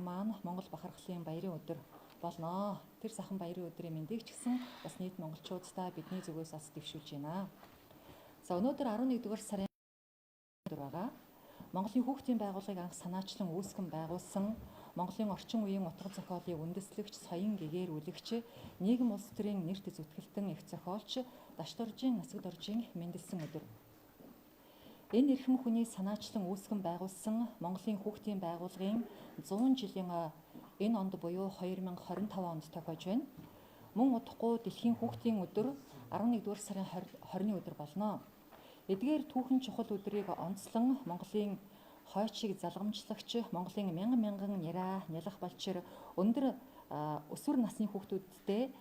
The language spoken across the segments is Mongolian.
маань Монгол бахархлын баярын өдөр болно. Тэр сайхан баярын өдрийн мэндийг ч гэсэн бас нийт монголчуудаа бидний зүгээс бас дэвшүүлж байна. За өнөөдөр 11-р сарын өдөр байгаа. Монголын хүүхдийн байгууллагыг анх санаачлан үүсгэн байгуулсан Монголын орчин үеийн утга зохиолын үндэслэгч, соён гэгээрүүлэгч, нийгэм улс төрийн нэрт зүтгэлтэн их зохиолч Дашдоржийн Насагдоржийн мэндэлсэн өдөр. Энэ эрхэм хүний санаачлан үүсгэн байгуулсан Монголын хүүхдийн байгууллагын 100 жилийн энэ онд буюу 2025 онд тохиож байна. Мөн удахгүй дэлхийн хүүхдийн өдөр 11-р сарын 20-ны өдөр болно. Эдгээр түүхэн чухал өдрийг онцлон Монголын хойчийг залгамжлагч, Монголын мянган няраа нялх балчир өндөр өсвөр насны хүүхдүүдтэй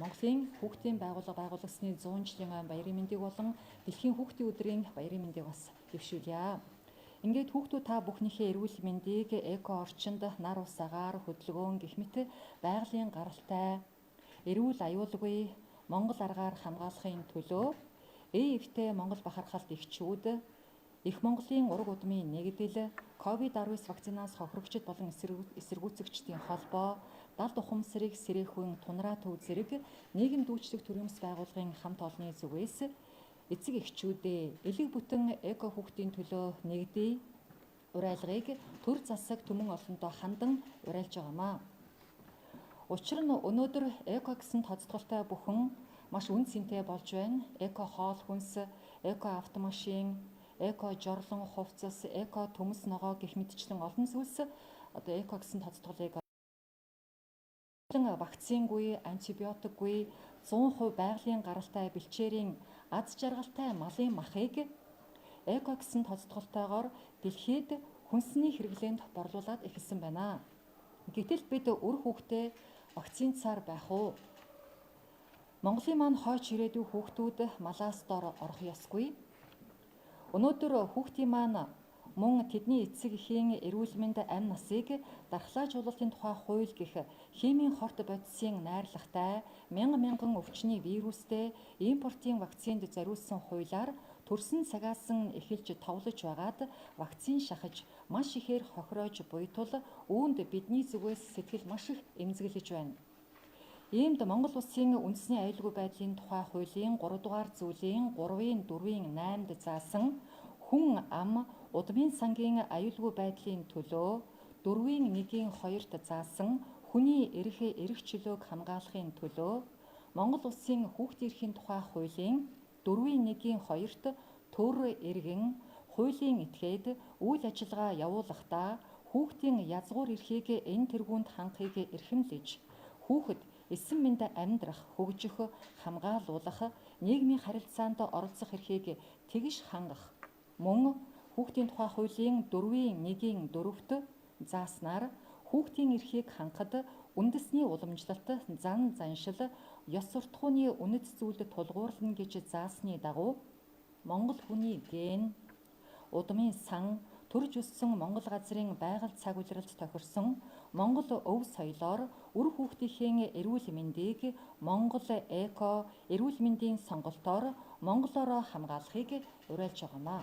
Монголын хүүхдийн байгууллага байгуулагдсны 100 жилийн баярын мэндийг болон дэлхийн хүүхдийн өдрийн баярын мэндийг бас дэвшүүлье. Ингээд хүүхдүүд та бүхнийхээ эрүүл мэндийг эко орчинд нар ус агаар хөдөлгөөн гэх мэт байгалийн гаралтай, эрүүл аюулгүй Монгол аргаар хамгаалахын төлөө ээвтэй Монгол бахархалт эхчүүд, Их Монголын ураг удмын нэгдэл, COVID-19 вакцинаас хохирогчид болон эсэргүүцэгчдийн холбоо, далд ухамсарыг сэрээхүйн тунраа төв зэрэг нийгэм дүүчлэх төрөмс байгууллагын хамт олонны зүгээс эцэг эхчүүдээ элэг бүтэн эко хүүхдийн төлөө нэгдээ урайлгыг төр засаг түмэн олондоо хандан урайлж байгаамаа. Учир нь өнөөдөр эко гэсэн тоцтголтой бүхэн маш үн цэнтэй болж байна. Эко хоол хүнс, эко автомашин, эко жорлон хувцас, эко төмс ногоо гэх мэтчлэн олон зүйлс одоо эко гэсэн тоцтголыг вакцингүй, антибиотикгүй, 100% байгалийн гаралтай бэлчээрийн аз жаргалтай малын махыг эко гэсэн тоцтголтойгоор дэлхийд хүнсний хэрэглээнд борлуулад эхэлсэн байна. Гэтэл бид үр хүүхдээ вакцинцаар байх уу? Монголын маань хойч ирээдүйн хүүхдүүд малаас дор орох ёсгүй. Өнөөдөр хүүхдийн маань мөн тэдний эцэг эхийн эрүүл мэнд амь насыг дархлаажуулалтын тухай хууль гэх химийн хорт бодисын найрлагатай мянган өвчний вирустэй импортын вакцинд зориулсан хуулиар төрсөн цагаасан эхэлж товлож байгаад вакцин шахаж маш ихээр хохироож буй тул үүнд бидний зүгээс сэтгэл маш их эмзэглэж байна. Иймд Монгол улсын үндэсний аюулгүй байдлын тухай хуулийн 3 дугаар зүйлийн 3-ын 4-ийн 8-д заасан хүн ам удмын сангийн аюулгүй байдлын төлөө 4-ийн 1-ийн 2-т заасан хүний эрх чөлөөг хамгаалахын төлөө Монгол улсын хүүхдийн эрхийн тухай хуулийн 4-ийн 1-ийн 2-т төр иргэн хуулийн этгээд үйл ажиллагаа явуулахдаа хүүхдийн язгуур эрхийг энэ тэргуунд хангахыг эрхэмлэж хүүхэд эссэн мэнд амьдрах, хөгжих, хамгаалуулах, нийгмийн харилцаанд оролцох эрхийг тэгш хангах мөн хүүхдийн тухай хуулийн 4-ийн 1-ийн 4-т зааснаар хүүхдийн эрхийг хангахад үндэсний уламжлалт, заншил, ёс суртахууны үнэт зүйлд тулгуурлана гэж заасны дагуу Монгол хүний ген, удмын сан, төрж өссөн Монгол газрын байгаль цаг улиралд тохирсон Монгол өв соёлоор үр хүүхдийнхээ эрүүл мэндийг Монгол эко эрүүл мэндийн сонголтоор монголоор хамгаалахыг уриалж байгаамаа.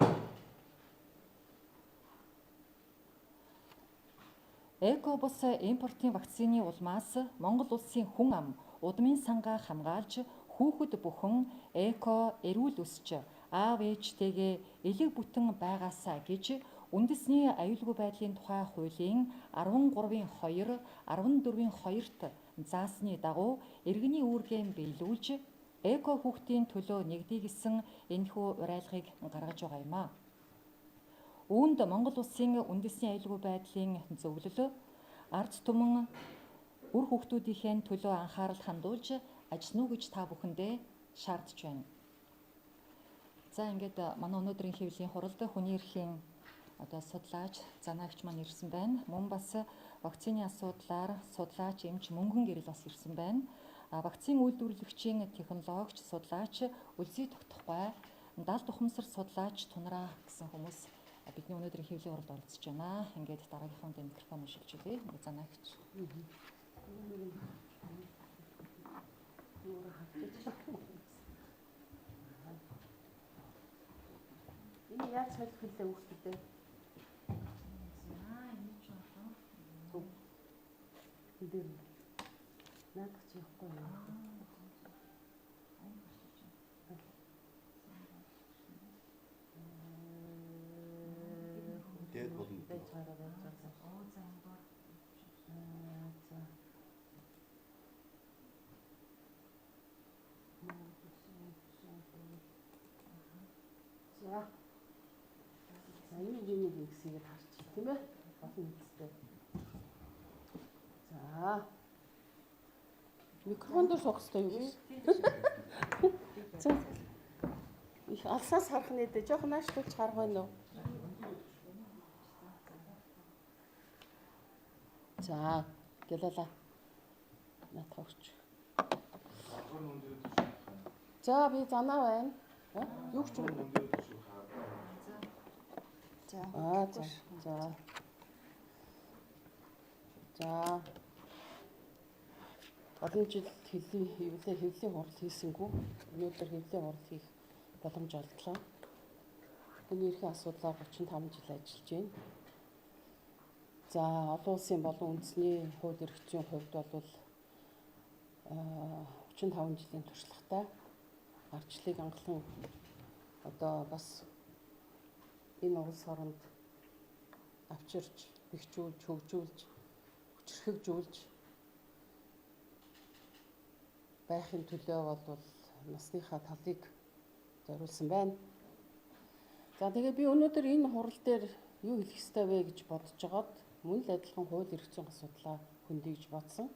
Эко бус импортын вакцины улмаас Монгол улсын хүн ам удмын сангаа хамгаалж хүүхэд бүхэн эко эрүүл өсч аав ээжтэйгээ элэг бүтэн байгаасаа гэж үндэсний аюулгүй байдлын тухай хуулийн 13-ийн 2, 14-ийн 2-т заасны дагуу иргэний үүргээ биелүүлж эко хүүхдийн төлөө нэгдий гэсэн энэхүү урайлгыг гаргаж байгаа юм а. Үүнд Монгол улсын үндэсний аюулгүй байдлын зөвлөл ард түмэн үр хүүхдүүдийнхээ төлөө анхаарал хандуулж ажиллана уу гэж та бүхэндээ шаардж байна. За ингээд манай өнөөдрийн хэвлэлийн хуралд хүний эрхийн судлаач, занаагч маань ирсэн байна. Мөн бас вакцины асуудлаар судлаач, эмч Мөнгөн Гэрэл бас ирсэн байна. Вакцины үйлдвэрлэгчийн технологич, судлаач Үлзий Тогтохгүй, далд ухамсар судлаач Тунраа гэсэн хүмүүс бидний өнөөдрийн хэвлэлийн хуралд оролцож байна. Ингээд дараагийнханд микрофон шилжүүлж өгье. Занаагч. Энэ яаж солих хэлээ хүүхдүүдээ? Энэ ч болоо. дээр наадах чи явахгүй юм. Дээд болно. Байж байгаа байж байгаа. Оо за амбар. За. За. Энийг ихсгээд харчих тийм ээ. Олон үстэй. За. Микрофон дээр суух хэрэгтэй юу гэж? За. Их алсаас харах нэ жоохон наашлуулж харах байна уу? За, гэлэлээ. Натах өгч. За, би занаа байна. Юу ч юм. За. За. За. Олон жил хэвлэлийн хурал хийсэнгүү. Өнөөдөр хэвлэлийн хурал хийх боломж олдлоо. Хүний эрхийн асуудлаар 35 жил ажиллаж байна. За, олон улсын болон үндэсний хууль эрх зүйн хувьд бол 35 жилийн туршлагатай ардчлалыг анхлан одоо бас энэ улс оронд авчирч, бэхжүүлж, хөгжүүлж, хүчрхэгжүүлж байхын төлөө бол насныхаа талыг зориулсан байна. За тэгээ би өнөөдөр энэ хурал дээр юу хэлэх ёстой вэ гэж бодож байгаад мөн л адилхан хууль эрх зүйн асуудлаа хөндийж бодсон.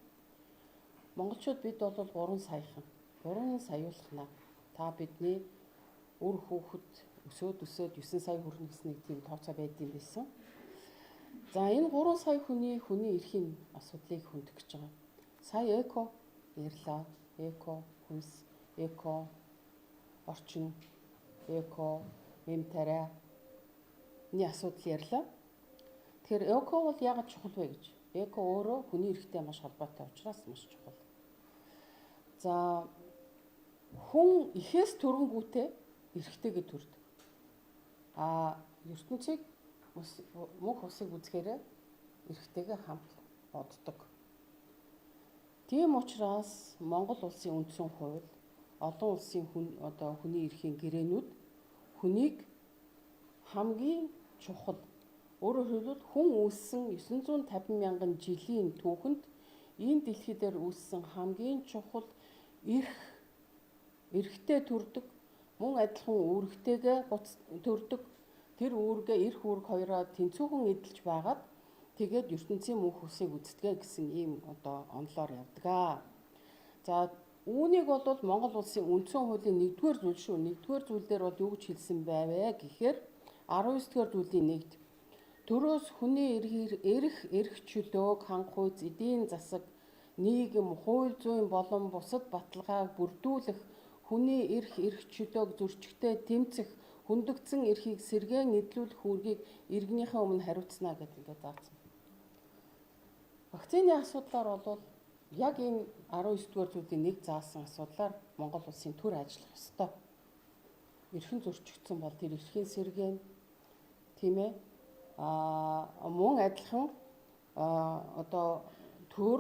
Монголчууд бид бол 3 саяхан. 3 саяулахна. Та бидний үр хүүхэд өсөөд 9 сая хүрнэ гэсэн нэг тийм тооцоо байдсан байсан. За энэ 3 сая хүний эрхийн асуудлыг хөндөх гэж байгаа. Сая эко ярьлаа. Эко, хүнс, эко, орчин, эко, эм тариа энэ асуудал ярьлаа. Тэгэхээр эко бол яагаад чухал вэ гэж? Эко өөрөө хүний эрхтэй маш холбоотой учраас маш чухал. За хүн ихээс төрөнгүүтээ эрхтэйгээ төрдөг. ертөнцийг мөнх усыг үзэхээр эрхтэйгээ хамт боддог. Тийм учраас Монгол улсын үндсэн хууль олон улсын хүний эрхийн гэрээнүүд хүнийг хамгийн чухал өөрөөр хэлбэл хүн үүссэн 950 мянган жилийн түүхэнд энэ дэлхий дээр үүссэн хамгийн чухал эрхтэй төрдөг, мөн адилхан үүрэгтэйгээ төрдөг. Тэр үүргээ эрх үүрэг хоёроо тэнцүүхэн эдэлж байгаад тэгээд ертөнцийн мөнх усыг үздэг гэсэн ийм онолоор явдаг. За үүнийг бол Монгол улсын үндсэн хуулийн 1-р зүйл шүү. 1-р зүйл дээр бол юу гэж хэлсэн байвэ гэхээр 19-р зүйлийн 1-д төрөөс хүний эрх чөлөөг хангах үз эдийн засаг, нийгэм, хууль зүйн болон бусад баталгааг бүрдүүлэх, хүний эрх чөлөөг зөрчигтэй тэмцэх, хүндэгдсэн эрхийг сэргээн эдлүүлэх үүргийг иргэнийхээ өмнө хариуцна гэдэг ингээд заасан. Вакцины асуудлаар бол яг энэ 19-р зүйлийн 1 заасан асуудлаар Монгол улсын төр ажиллах ёстой. Эрхэн зөрчигдсөн бол тэр эрхийн сэргээн тийм ээ мөн адилхан төр,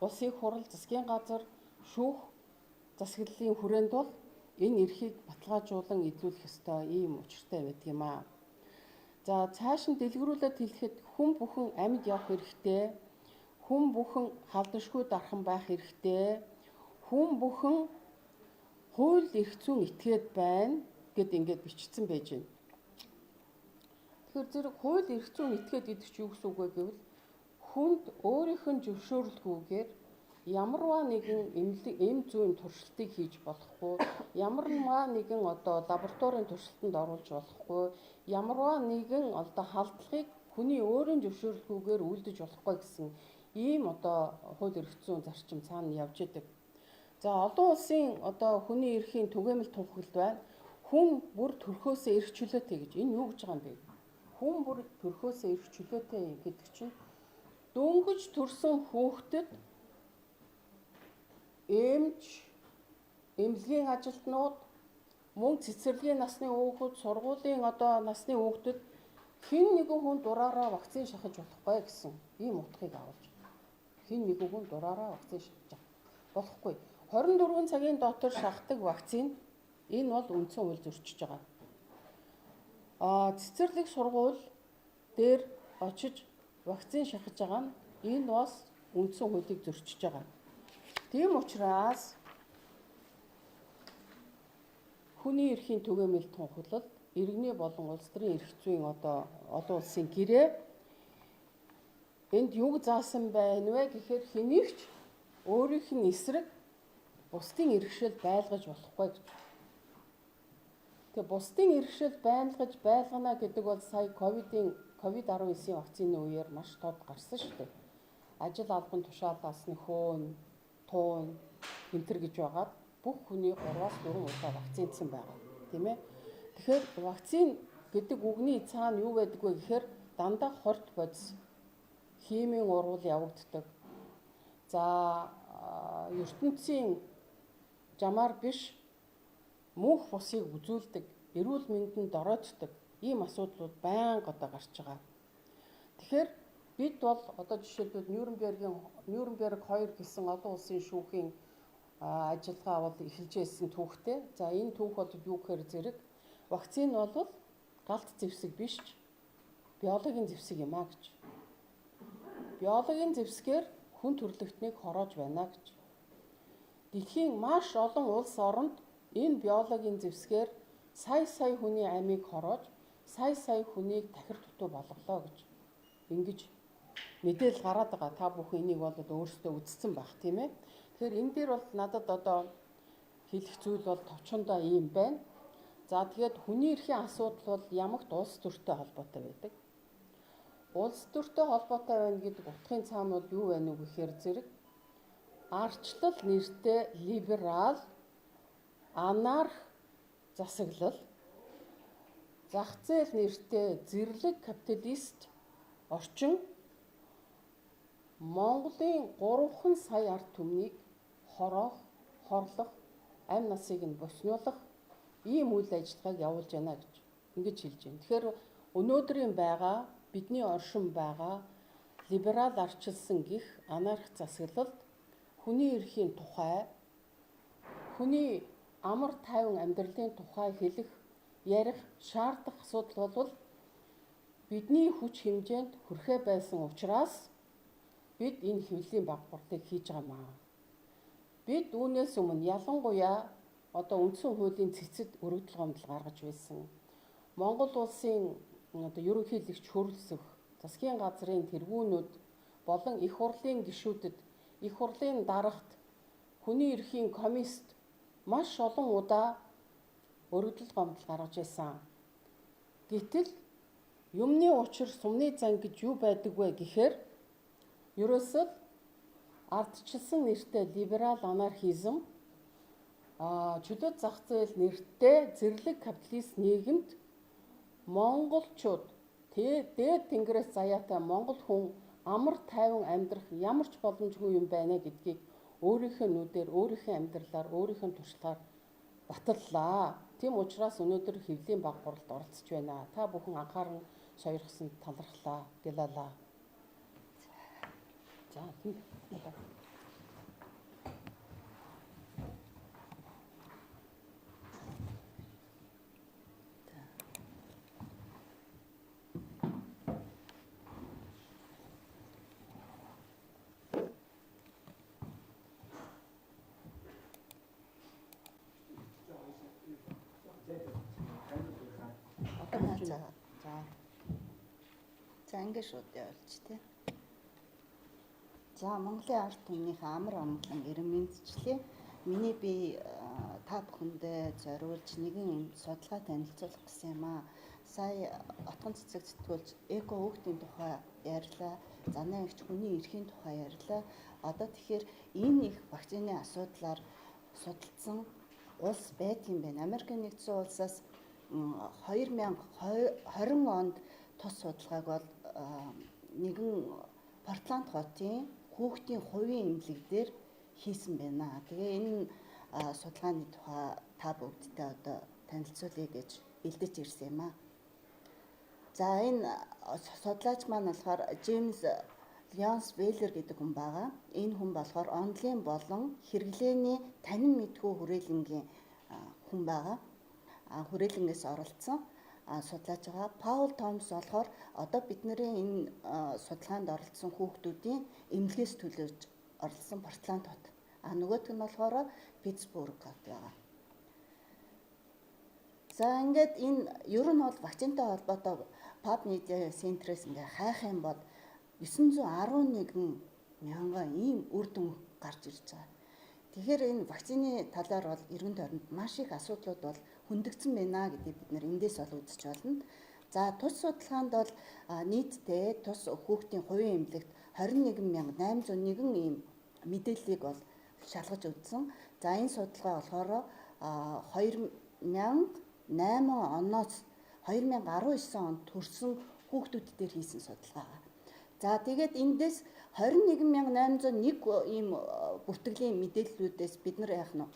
улсын хурал, засгийн газар, шүүх засаглалын хүрээнд бол энэ эрхийг баталгаажуулан эдлүүлэх ёстой ийм учиртай байдаг юм аа. За цааш нь дэлгэрүүлээд хэлэхэд хүн бүхэн амьд явах хэрэгтэй, хүн бүхэн халдшгүй дархан байх хэрэгтэй, хүн бүхэн хууль эрх зүйн этгээд байна гэд ингээд бичсэн байж байна. Тэгэхээр зэрэг хууль эрх зүйн этгээд гэдэг чинь юу гэсэн үг вэ гэвэл хүнд өөрийнх нь зөвшөөрлгүйгээр ямарваа нэгэн эм зүйн туршилтыг хийж болохгүй, ямарваа нэгэн лабораторийн туршилтанд оруулж болохгүй, ямарваа нэгэн халдлагыг хүний өөрийн зөвшөөрлгүйгээр үлдэж болохгүй гэсэн ийм хууль эрх зүйн зарчим цаана явж идэг. За олон улсын хүний эрхийн түгээмэл тунхаглалд байна. Хүн бүр төрхөөсөө эрх чөлөөтэй гэж энэ юу гэж байгаа юм бэ? Хүн бүр төрхөөсөө эрх чөлөөтэй гэдэг чинь дөнгөж төрсөн хүүхдэд эмнэлгийн ажилтнууд, мөн цэцэрлэгийн насны хүүхэд, сургуулийн насны хүүхдэд хэн нэгэн хүн дураараа вакцин шахаж болохгүй гэсэн ийм утгыг авалж байна. хин нэг хүн дураараа вакцин шилжиж болохгүй. 24 цагийн дотор шахдаг вакцин энэ бол үндсэн хууль зөрчиж байгаа. Цэцэрлэг сургууль дээр очиж вакцин шахаж байгаа нь энэ бас үндсэн хуулийг зөрчиж байгаа. Тийм учраас хүний эрхийн түгээмэл тунхаглалд иргэний болон улс төрийн эрх зүйн одоо олон улсын гэрээ энд юг заасан байна вэ гэхээр хэнийгч өөрийнх нь эсрэг бусдын иргэшэл байлгаж болохгүй гэж. Тэгээ бусдын иргэшэл байлгаж байлгана гэдэг бол сая ковид-19 вакцины үеэр маш тод гарсан шүү дээ. Ажил албан тушаалаас нөхөн, туун, энтер гэж байгаад бүх хүний 3-аас 4 удаа вакцинцсан байгаа. Тийм ээ. Тэгэхээр вакцин гэдэг үгний цаана юу байдаг вэ гэхээр дандаа хорт бодис, химийн урвал явагддаг. За ертөнцийн жамаар биш мөнх бусыг үзүүлдэг, эрүүл мэндэнд дорооддаг ийм асуудлууд байнга одоо гарч байгаа. Тэгэхээр бид бол одоо жишээлбэл Нюрнберг 2 гэсэн олон улсын шүүхийн ажиллагаа бол эхэлж байсан түүхтэй. За энэ түүх бол юу гэхээр зэрэг вакцин бол галт зэвсэг биш ч биологийн зэвсэг юм а гэж. Биологийн зэвсгээр хүн төрөлхтнийг хороож байна гэж. Дэлхийн маш олон улс оронд энэ биологийн зэвсгээр сая хүний амийг хороож, сая хүнийг тахир дутуу болголоо гэж. Ингэж мэдээлэл гараад байгаа. Та бүхэн энийг бол өөрсдөө үзсэн байх тийм ээ. Тэгэхээр энэ дээр бол надад одоо хэлэх зүйл бол товчондоо ийм байна. За тэгээд хүний эрхийн асуудал бол ямагт улс төртэй холбоотой байдаг. Улс төртэй холбоотой байна гэдэг утгын цаана бол юу байна вэ гэхээр зэрэг арчлал нэртэй либерал, анарх засаглал, зах зээл нэртэй зэрлэг капиталист орчин Монголын 3 сая ард түмнийг хороох, хорлох, амь насыг нь боснуулах ийм үйл ажиллагааг явуулж байна гэж ингэж хэлж байна. Тэгэхээр өнөөдрийн байгаа бидний оршин байгаа либерал арчилсан гих анарх засаглалд хүний эрхийн тухай, хүний амар тайван амьдралын тухай хэлэх, ярих, шаардах асуудал бол бидний хүч хэмжээнд хүрэхэ байсан учраас бид энэ хэвлэлийн баг борлыг хийж байгаамаа. Бид үүнээс өмнө ялангуяа одоо үндсэн хуулийн цэцэд өргөдөл гомдол гаргаж байсан. Монгол улсын одоо ерөнхийлөгч хөрөлсөх, засгийн газрын тэргүүнүүд болон их хурлын гишүүдэд, их хурлын дарагт, хүний эрхийн комист маш олон удаа өргөдөл гомдол гаргаж байсан. Гэтэл юмны учир сумны зан гэж юу байдаг вэ гэхээр ерөөсөө ардчилсан нэртэй либерал анархизм, чөлөөт зах зээл нэртэй зэрлэг капиталист нийгэмд монголчууд дээд тэнгэрээс заяатай монгол хүн амар тайван амьдрах ямар ч боломжгүй юм байна гэдгийг өөрийнхөө нүдээр, өөрийнхөө амьдралаар, өөрийнхөө туршлагаар баталлаа. Тийм учраас өнөөдөр хэвлэлийн баг борлолд оролцож байна. Та бүхэн анхааран сойрхсон талархлаа, гялалаа. За тийм. За ингэ шууд явуулж тий. За Монголын ард түмнийхээ амар амгалан эрен мэдчилээ. Миний би та бүхэндээ зориулж нэгэн судалгаа танилцуулах гэсэн юм аа. Сая отгон цэцэг сэтгүүлч эко хүүхдийн тухай ярьлаа. Занаа ихч хүний эрхийн тухай ярьлаа. Одоо тэгэхээр энэ их вакцины асуудлаар судалсан улс байдгийн байна. Америкийн нэгдсэн улсаас 2020 онд тус судалгааг бол нэгэн Портланд хотын хүүхдийн хувийн эмнэлэг дээр хийсэн байна. Тэгээ энэ судалгааны тухай та бүгдтэй одоо танилцуулъя гэж илдэж ирсэн юм аа. За энэ судлаач маань болохоор Джеймс Янс Вейлер гэдэг хүн байгаа. Энэ хүн болохоор онлын болон хэрэглээний танин мэдхүү хүрээлэнгийн хүн байгаа. Хүрээлэнгээс оролцсон судлаач байгаа. Паул Томс болохоор одоо бидний энэ судалгаанд оролцсон хүүхдүүдийн эмнэлгээс төлөөж оролцсон Портланд хот. Нөгөөх нь болохоор Питтсбург хот байгаа. За ингээд энэ ер нь бол вакцинтай холбоотой PubMed Center-с ингээ хайх юм бол 911 мянган ийм үр дүн гарч ирж байгаа. Тэгэхээр энэ вакцины талаар бол эргэн тойронд маш их асуудлууд бол хөндөгдсөн байна гэдгийг бид нэр эндээс ол үзэж байна. За тус судалгаанд бол нийтдээ тус хүүхдийн хувийн эмнэлэгт 21801 ийм мэдээллийг бол шалгаж үзсэн. За энэ судалгаа болохоор 2008 оноос 2019 онд төрсэн хүүхдүүд дээр хийсэн судалгаа. За тэгээд эндээс 21801 ийм бүртгэлийн мэдээллүүдээс бид нар яах нь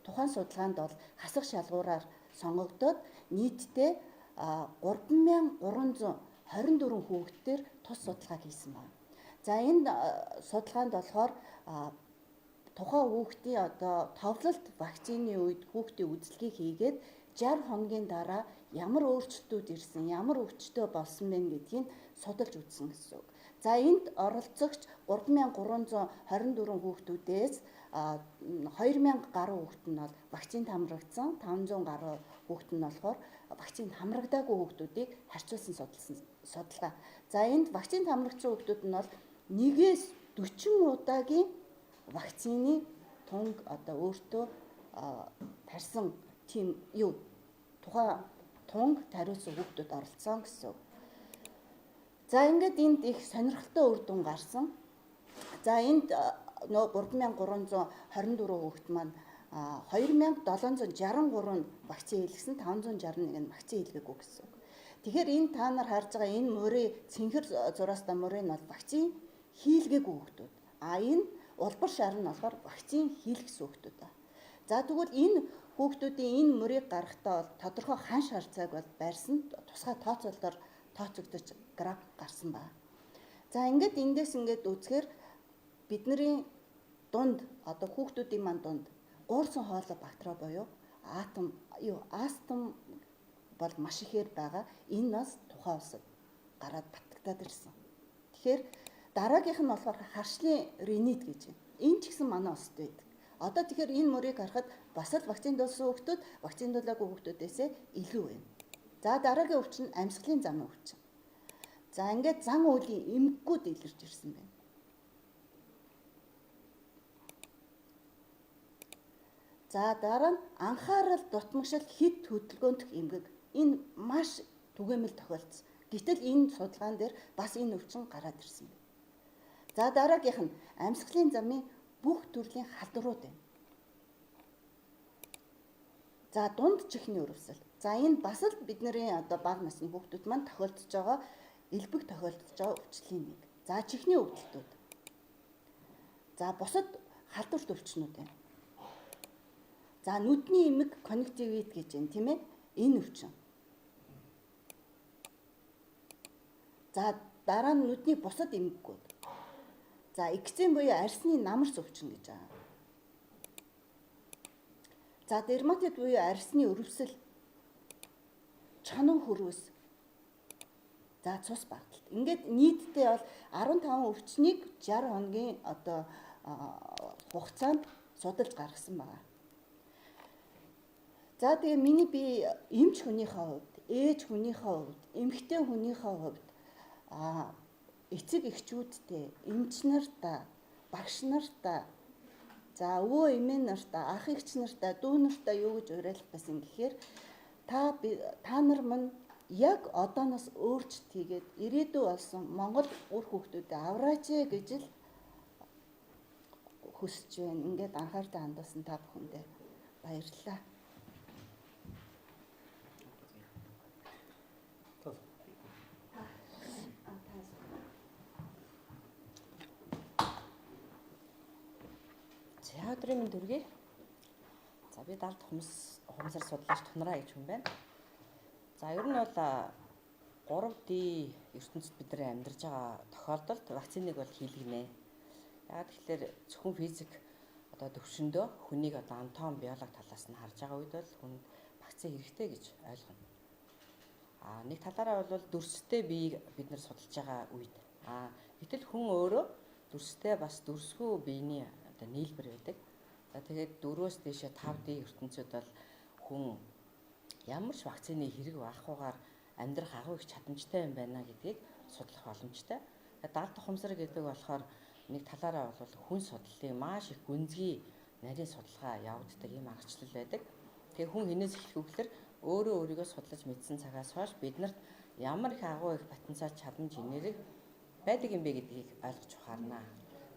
тухайн судалгаанд бол хасах шалгуураар сонгогдоод нийтдээ 3324 хүүхдээр тус судалгаа хийсэн байна. За энэ судалгаанд болохоор тухайн хүүхдийн одоо товлолт вакцины үед хүүхдийн үзэлгийг хийгээд 60 хоногийн дараа ямар өөрчлөлтүүд ирсэн, ямар өвчтөй болсон бэ гэдгийг судалж үзсэн гэсэн үг. За энд оролцогч 3324 хүүхдүүдээс 2000 гаруй хүүхэд нь бол вакцинд хамрагдсан, 500 гаруй хүүхэд нь болохоор вакцинд хамрагдаагүй хүүхдүүдийг харьцуулсан судалгаа. За энд вакцинд хамрагдсан хүүхдүүд нь бол 1-ээс 40 удаагийн вакцины тунг одоо өөртөө тарьсан тийм тухайн тунг тариулсан хүүхдүүд оролцсон гэсэн. За ингээд энд их сонирхолтой үр дүн гарсан. За энд нөгөө 3324 хүүхэд маань 2763 вакцин хийлгэсэн, 561 нь вакцин хийлгээгүй гэсэн. Тэгэхээр энэ та нар харж байгаа энэ мөрийн цэнхэр зураастай мөрийн нь бол вакцин хийлгээгүй хүүхдүүд. Энэ улбар шар нь болохоор вакцин хийлгэсэн хүүхдүүд байна. За тэгвэл энэ хүүхдүүдийн энэ мөрийг гаргахтаа бол тодорхой хан шар цаг бол байрсан тусгай тооцоололоор тооцогдож граф гарсан байна. За ингээд эндээс ингээд үзэхээр бидний дунд одоо хүүхдүүдийн манд дунд уурсан хоолой бактери буюу астм бол маш ихээр байгаа. Энэ бас тухайн улсад гараад батгагдаад ирсэн. Тэгэхээр дараагийнх нь болохоор харшлын ринит гэж байна. Энэ ч гэсэн манай улсад байдаг. Одоо тэгэхээр энэ мөрийг харахад бас л вакциндуулсан хүүхдүүд вакциндуулаагүй хүүхдүүдээсээ илүү байна. За дараагийн өвчин нь амьсгалын замын өвчин. За ингээд зан үйлийн эмгэгүүд илэрж ирсэн байна. За дараа нь анхаарал дутмагшил хэд хөдөлгөөнтөх эмгэг. Энэ маш түгээмэл тохиолдсон. Гэтэл энэ судалгаан дээр бас энэ өвчин гараад ирсэн байна. За дараагийнх нь амьсгалын замын бүх төрлийн халдварууд байна. За дунд чихний өрөвсөл. За энэ бас л бидний одоо бага насны хүүхдүүд маань тохиолдож байгаа элбэг тохиолдож байгаа өвчтлийн нэг. За чихний өвдөлтүүд. За бусад халдварт өвчнүүд байна. За нүдний эмэг конъюнктивит гэж байна, тийм ээ? Энэ өвчин. За дараа нь нүдний бусад эмгэгүүд. За экзем буюу арсны намарс өвчин гэж байгаа. За дерматит буюу арсны өрөвсөл, чонон хөрвөс. За цус багталт. Ингээд нийтдээ бол 15 өвчнийг 60 хоногийн одоо хугацаанд судалж гаргасан байна. За тэгээ миний би эмч хүнийхээ хувьд, ээж хүнийхээ хувьд, эмэгтэй хүнийхээ хувьд эцэг эхчүүдтэй, эмч нартаа, багш нартаа, за өвөө эмээ нартаа, ах эгч нартаа, дүү нартаа юу гэж уриалах гэсэн гэхээр та нар мань яг одооноос өөрчлөлт хийгээд ирээдүй болсон Монгол үр хүүхдүүдэд авраач гэж л хүсэж байна. Ингээд анхаарал хандуулсан та бүхэндээ баярлалаа. За өдрийн мэнд хүргэе. За би дард хумсар судлаач Тунраа гэж хүн байна. За ер нь бол 3D ертөнцид бид нар амьдарч байгаа тохиолдолд вакциныг бол хийлгэнэ. Яагаад тэгэхээр зөвхөн физик одоо төвшөндөө хүнийг одоо анатом биологи талаас нь харж байгаа үед бол хүнд вакцин хэрэгтэй гэж ойлгоно. Нэг талаараа бол дүрстэй биеийг бид нар судалж байгаа үед гэтэл хүн өөрөө дүрстэй бас дүрсгүй биений одоо нийлбэр байдаг. За тэгээд 4-өөс дээшээ 5D ертөнцид бол хүн ямар ч вакцины хэрэг багахгүйгээр амьдрах агуу их чадамжтай юм байна гэдгийг судлах боломжтой. Далд ухамсар гэдэг болохоор нэг талаараа бол хүн судлалын маш их гүнзгий нарийн судалгаа явагддаг юм аргачлал байдаг. Тэгээ хүн хинээс эхлэх вэ гэхээр өөрөө өөрийгөө судлаж мэдсэн цагаас хойш биднэрт ямар их агуу их потенциал чадамж энерги байдаг юм бэ гэдгийг ойлгож ухаарна.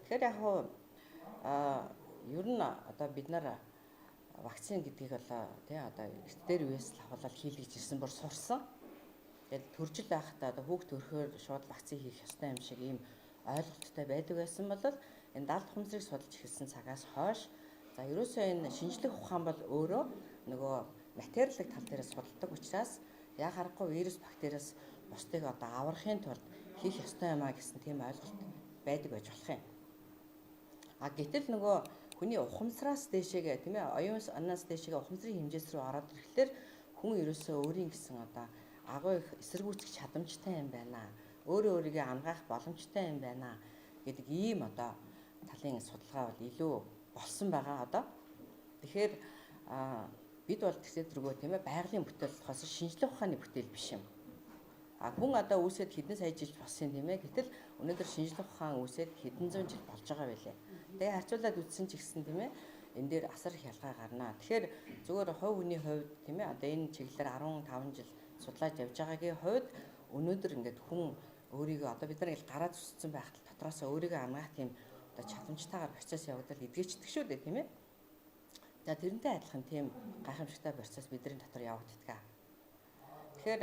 Тэгэхээр яг ер нь одоо бид нар вакцин гэдгийг одоо эрт дээр үеэс л хавуулаад хийлгэж ирсэн бүр сурсан. Тэгээд төржил байхдаа одоо хүүхд төрөхөөр шууд вакцин хийх ёстой юм шиг ийм ойлголттой байдаг байсан бол энэ далд ухамсарыг судалж эхэлсэн цагаас хойш за ерөөсөө энэ шинжлэх ухаан бол өөрөө нөгөө материалын тал дээрээ судалдаг учраас яа харахгүй вирус бактериас бусдыг одоо аврахын тулд хийх ёстой юм гэсэн тийм ойлголт байдаг байж болох юм. Гэтэл нөгөө хүний ухамсараас дээшээгээ тийм ээ оюун санаас дээшээгээ ухамсарын хэмжээс рүү ороод ирэхлээр хүн ерөөсөө өөрийн гэсэн одоо агуу их эсэргүүцэх чадамжтай юм байна. Өөрөө өөрийгөө амгаах боломжтой юм байна гэдэг ийм одоо талын судалгаа бол илүү болсон байгаа одоо. Тэгэхээр бид бол тэргөө тийм ээ байгалийн бүтээл болохоос шинжлэх ухааны бүтээл биш юм. Хүн одоо үүсээд хэдэн сая жил болсон тийм ээ. Гэтэл өнөөдөр шинжлэх ухаан үүсээд хэдэн зуун жил болж байгаа байлээ. Тэгээ харьцуулаад үзсэн ч гэсэн тийм ээ энэ дээр асар их ялгаа гарна. Тэгэхээр зүгээр хувь хүний хувьд тийм ээ одоо энэ чиглэлээр 15 жил судлаад явж байгаагийн хувьд өнөөдөр ингээд хүн өөрийгөө одоо бид нар ингээл гараад зүссэн байхад дотроосоо өөрийгөө амгаах тийм одоо чадамжтайгаар процесс явагдал эдгэждэг шүү дээ тийм ээ. За тэрнтэй адилхан тийм гайхамшигтай процесс бидний дотор явагддаг. Тэгэхээр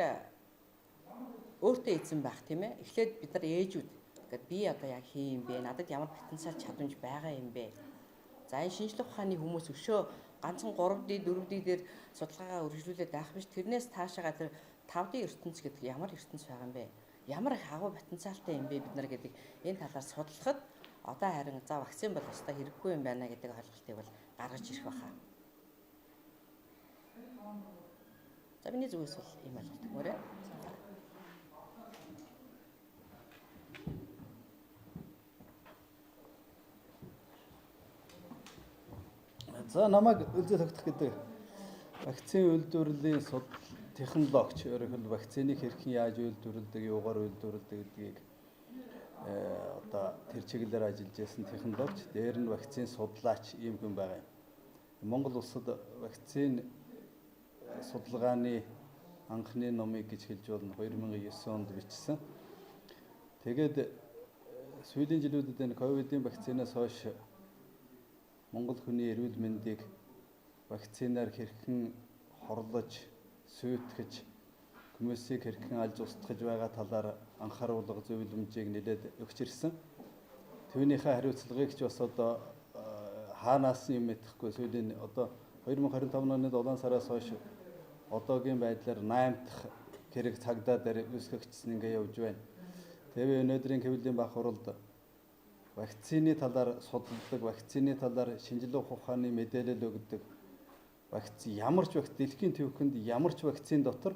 өөртөө эзэн байх тийм ээ. Эхлээд бид нар ээжүүд ингээд би одоо яг хий юм бэ? Надад ямар потенциал чадамж байгаа юм бэ? За энэ шинжлэх ухааны хүмүүс өшөө ганцхан 3D 4D дээр судалгаагаа үргэлжлүүлээд байх биш. Тэрнээс таашаага тэр 5D ертөнц гэдэг ямар ертөнц байгаа юм бэ? Ямар их агуу потенциалтай юм бэ бид нар гэдэг энэ талаар судлахад одоо харин за вакцин бол өстой хэрэггүй юм байна гэдэг ойлголтыг бол гаргаж ирэх баха. За миний зүгээс бол ийм ойлголт өгөөрэй. За намайг Үлзий тогтох гэдэг вакцины үйлдвэрлэлийн технологич өөрөөр вакциныг хэрхэн яаж үйлдвэрлэдэг, юугаар үйлдвэрлэдэг гэдгийг одоо тэр чиглэлээр ажиллаж байсан технологич, дээр нь вакцины судлаач ийм хүн байгаа юм. Монгол улсад вакцины судалгааны анхны номыг гэж хэлж болно 2009 онд бичсэн. Тэгээд сүүлийн жилүүдэд энэ ковидын вакцинаас хойш Монгол хүний эрүүл мэндийг вакцинаар хэрхэн хорлож, сүйтгэж, хүмүүсийг хэрхэн алж устгах байгаа талаар анхааруулга зөвлөмжийг нэлээд өгч ирсэн. Түүнийхээ хариуцлагыг ч бас одоо хаанаас юм мэдэхгүй сүүлийн одоо 2025 оны 7 сараас хойш одоогийн байдлаар 8 дахь хэрэг цагдаа дээр үүсгэгдсэн ингээ явж байна. Тэгээ өнөөдрийн Хэвлэлийн бах хуралд вакцины талаар судалдаг, вакцины талаар шинжлэх ухааны мэдээлэл өгдөг. Вакцин ямар ч вакцин дэлхийн төвхөнд ямар ч вакцин дотор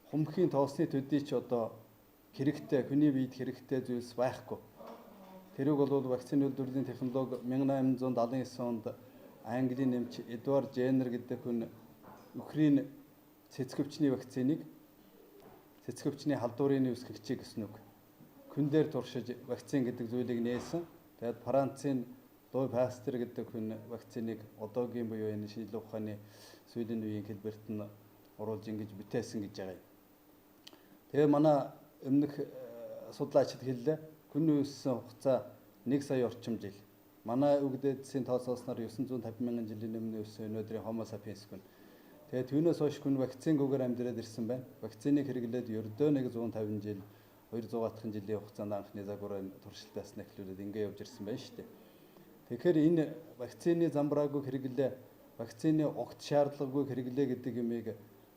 хумхийн тоосны төдий ч одоо хэрэгтэй, хүний биед хэрэгтэй зүйлс байхгүй. Тэрийг бол вакцины үйлдвэрлэлийн технологи 1879 онд Английн нэмч Эдвард Jenner гэдэг хүн Украин цэцгэвчний вакциныг цэцгэвчний халдварын үүсгэгчийг гэсэн үг. Хүн дээр туршиж вакцин гэдэг зүйлийг нээсэн. Тэгээд Францын Луи Пастер гэдэг хүн вакциныг одоогийн буюу энэ шинжлэх ухааны сүүлийн үеийн хэлбэрт нь оруулж ингэж бүтээсэн гэж байгаа юм. Тэгээ манай өмнөх судлаачид хэллээ. Хүн үүссэн хугацаа 1 сая орчим жил. Манай үгдээдсийн тооцоосноор 950 мянган жилийн өмнө үүссэн өнөөдрийн Homo sapiens хүн. Тэгээд түүнээс хойш хүн вакцингээр амьдраад ирсэн байна. Вакциныг хэрэглээд ердөө 150 жил 200-гаадхан жилийн хугацаанд анхны загварын туршилтаас нэхлүүлээд ингэ явж ирсэн байна шүү дээ. Тэгэхээр энэ вакцины замбраагүй хэрэглээ, вакцины огт шаардлагагүй хэрэглээ гэдэг юмыг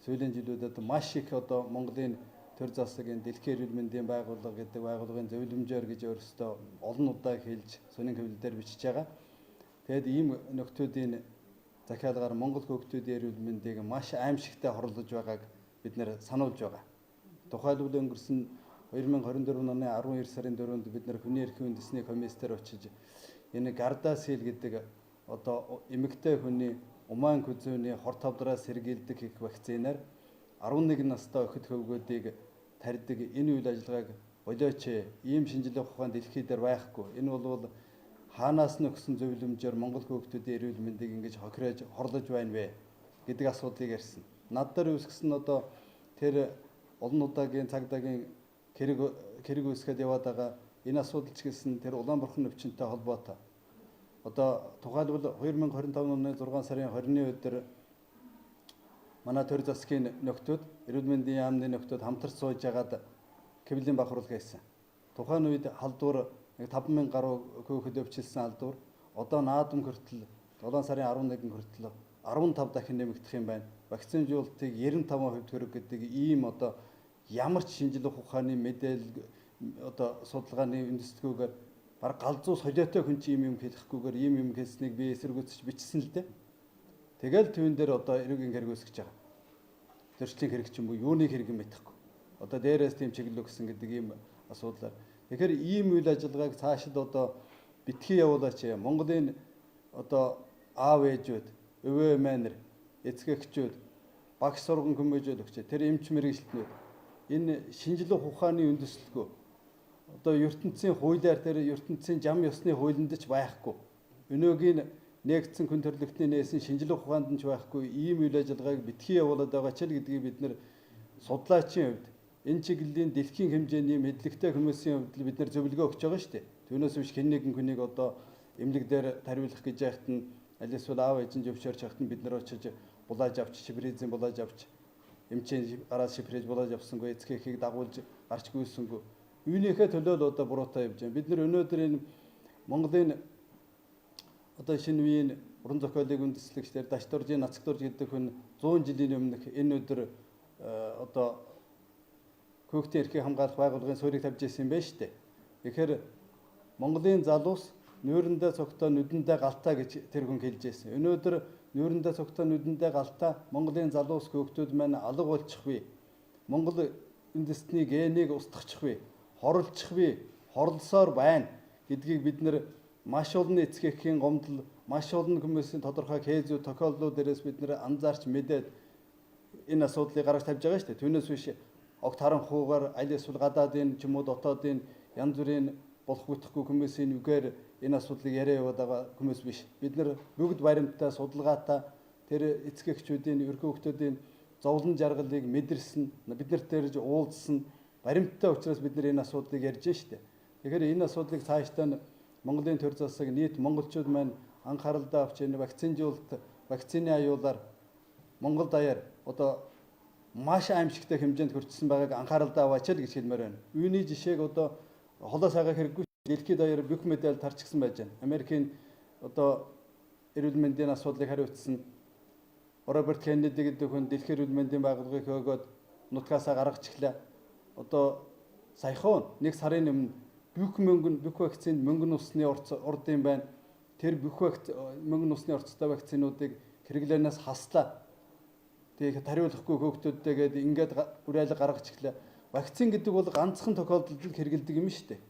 сүүлийн жилүүдэд маш их одоо Монголын төр засгийн дэлхийн эрүүл мэндийн байгууллага гэдэг байгууллагын зөвлөмжөөр гэж өөрөөсөө олон удаа хэлж сонин хэвлэлээр бичиж байгаа. Тэгэд ийм нөхдүүдийн захиалгаар Монгол хүүхдүүдийн эрүүл мэндийг маш аимшигтай хорлож байгааг бид нэр сануулж байгаа. Тухайлбал өнгөрсөн 2024 оны 12 сарын 4-нд бид нэр хүний эрхийн үндэсний комиссээр очиж энэ Gardasil гэдэг одоо эмэгтэй хүний умаан күзүүний хор тавдраас сэргийлдэг их вакцинаар 11 настай охид хөвгүүдийг тарьдаг энэ үйл ажиллагааг болооч ийм шинжилгээ ухаан дэлхий дээр байхгүй. Энэ бол хаанаас нь өгсөн зөвлөмжөөр Монгол хүүхдүүдийн эрүүл мэндийг ингэж хохирож хорлож байна вэ гэдэг асуудлыг ярьсан. Над дээр үүсгэсэн одоо тэр олон удаагийн цагдаагийн хэрэг үүсгээд яваад байгаа энэ асуудал ч гэсэн тэр Улаанбаатар өвчнөд холбоотой. Одоо тухайлбал 2025 оны 6 сарын 20-ны өдөр манай төр засгийн нөхдүүд, эрүүл мэндийн яамны нөхдүүд хамтарч сууж ягаад Кэвлийн бахархал хийсэн. Тухайн үед халдвар 5000 гаруй хүүхэд өвчлсөн халдвар одоо наадам хүртэл 7 сарын 11 хүртэл 15 дахин нэмэгдэх юм байна. Вакцинжуулалтыг 95% төгрөг гэдэг ийм одоо ямар ч шинжилгээ ухааны мэдээлэл одоо судалгааны үндэслэгүүгээр бараг галзуу солиотой хүн чи ийм юм хэлэхгүйгээр ийм юм хэлснийг би эсэргүүцэж бичсэн л дээ. Тэгэл түүн дээр одоо эрүүгийн хэрэг үүсгэж байгаа. Зөрчлийн хэрэг ч юм уу юуны хэрэг юм мэдэхгүй. Одоо дээрээс тийм чиглэл өгсөн гэдэг ийм асуудлаар. Тэгэхээр ийм үйл ажиллагааг цаашид одоо битгий явуулаач. Монголын одоо аав ээжүүд, өвөө эмээнэр, эцэгчүүд, багш сургууль хүмүүжүүлэгч, тэр эмч мэргэжилтнүүд энэ шинжилгээ ухааны үндэслэлгүй одоо ертөнцийн хуулиар тэр ертөнцийн зам ёсны хуулинд ч байхгүй. Өнөөгийн нэгдсэн хүн төрөлхтний нээсэн шинжилгээ ухаанд нь ч байхгүй ийм үйл ажиллагааг битгий явуулаад байгаа ч л гэдгийг бид нэр судлаачийн хувьд энэ чиглэлийн дэлхийн хэмжээний мэдлэгтэй хүмүүсийн хувьд бид нэр зөвлөгөө өгч байгаа шүү дээ. Түүнээс биш хэн нэгэн хүнийг одоо эмнэлэг дээр тариулах гэж яхад нь аль эсвэл аав ээж нь зөвшөөрч яхад нь бид нэр очиж булааж авч шипризэн булааж авч эмчийн гараас шипрэж булааж авсангүй эцгээхийг дагуулж гарч гүйсэнгүй. Үүнийхээ төлөө л одоо буруутай явж байна. Бид нэр өнөөдөр энэ Монголын одоо шинэ үеийн уран зохиолыг үндэслэгчдэр Дашдуржийн Нацгдурж гэдэг хүн 100 жилийн өмнөх энэ өдөр одоо Хүүхдийн эрхийн хамгаалах байгууллагын суурийг тавьж ирсэн юм байна шүү дээ. Тэгэхээр Монголын залуус нүүрэндээ цогтой нүдэндээ галтаа гэж тэр хүн хэлж ирсэн. Өнөөдөр нүүрэндээ цогтой нүдэндээ галтаа Монголын залуус хүүхдүүд маань алга болчих вэ? Монгол үндэстний генийг устгахчих вэ? Хорлчих вэ? Хорлосоор байна гэдгийг бид нэр маш олон эцгээхийн гомдол, маш олон хүмүүсийн тодорхой кейсүүд, тохиолдлууд дээрээс бид нэр анзаарч мэдээд энэ асуудлыг гаргаж тавьж байгаа шүү дээ. Түүнээс биш огт харанхуугаар аль эсвэл гадаадын ч юм уу дотоодын янз бүрийн болох бүтэхгүй хүмүүсийн үгээр энэ асуудлыг яриа яваад байгаа хүмүүс биш. Бид нар бүгд баримттай, судалгаатай тэр эцэгчүүдийн, ерхий хүүхдүүдийн зовлон жаргалыг мэдэрсэн, бид нарт тэрж уулзсан баримттай учраас бид нар энэ асуудлыг ярьж штэ. Тэгэхээр энэ асуудлыг цаашдаа Монголын төр засаг нийт монголчууд маань анхааралтай авч энэ вакцинжуулалт, вакцины аюулаар Монгол даяар одоо маш аимшигтай хэмжээнд хүрчсэн байгааг анхааралтай аваач л гэж хэлмээр байна. Үүний жишээг одоо холоос хагаа хэрэггүй дэлхийд даяар бүх мэдээлэл тарчсан байж байна. Америкийн одоо эрүүл мэндийн асуудлыг хариуцсан Роберт Кеннеди гэдэг хүн дэлхийн эрүүл мэндийн байгууллагыг хөөгөөд нутгаасаа гаргаж эхлэв. Одоо саяхан нэг сарын өмнө бүх вакцинд мөнгөн усны урд юм байна. Тэр бүх мөнгөн усны урдтай вакцинуудыг хэрэглэнээс хаслаа. Тэгээ тариулахгүй хөөгтүүдтэйгээд ингээд үрэлэг гаргаж эхлэв. Вакцин гэдэг бол ганцхан тохиолдолд хэрэгэлдэг юм шүү дээ.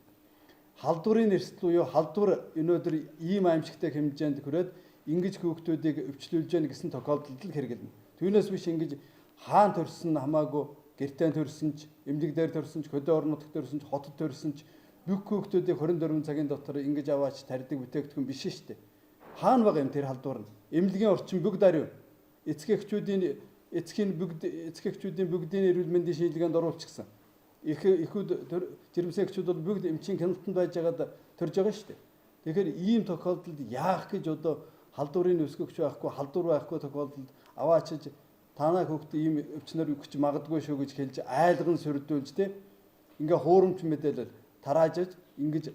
Халдварын эрсдэл буюу халдвар өнөөдөр ийм аимшигтай хэмжээнд хүрээд ингэж хөөгтүүдийг өвчлүүлж яах гэсэн тохиолдолд хэрэгэлнэ. Түүнээс биш ингэж хаан төрсөн хамаагүй гэртээ төрсөн ч, эмнэлэг дээр төрсөн ч, хөдөө орон нутагт төрсөн ч, хотод төрсөн ч бүх хөөгтүүдийг 24 цагийн дотор ингэж аваач тарьдаг бүтээгдэхүүн биш шүү дээ. Хаана байгаа юм тэр халдвар нь? Эмнэлгийн орчин бүгд ариун. Эцэгчүүдийн бүгдийн эрүүл мэндийн шийдлгээнд оруулчихсан. Эхүүд жирэмсэгчүүд бол бүгд эмчийн хяналтанд байж байгаад төрж байгаа шүү дээ. Тэгэхээр ийм тохиолдолд яах гэж одоо халдварын өсгөгч байхгүй, халдвар байхгүй тохиолдолд аваачиж танаа хүүхд ийм өвчнөр өгч магадгүй шүү гэж хэлж айлган сүрдүүлж тэ ингээ хуурамч мэдээлэл тараажиж ингэж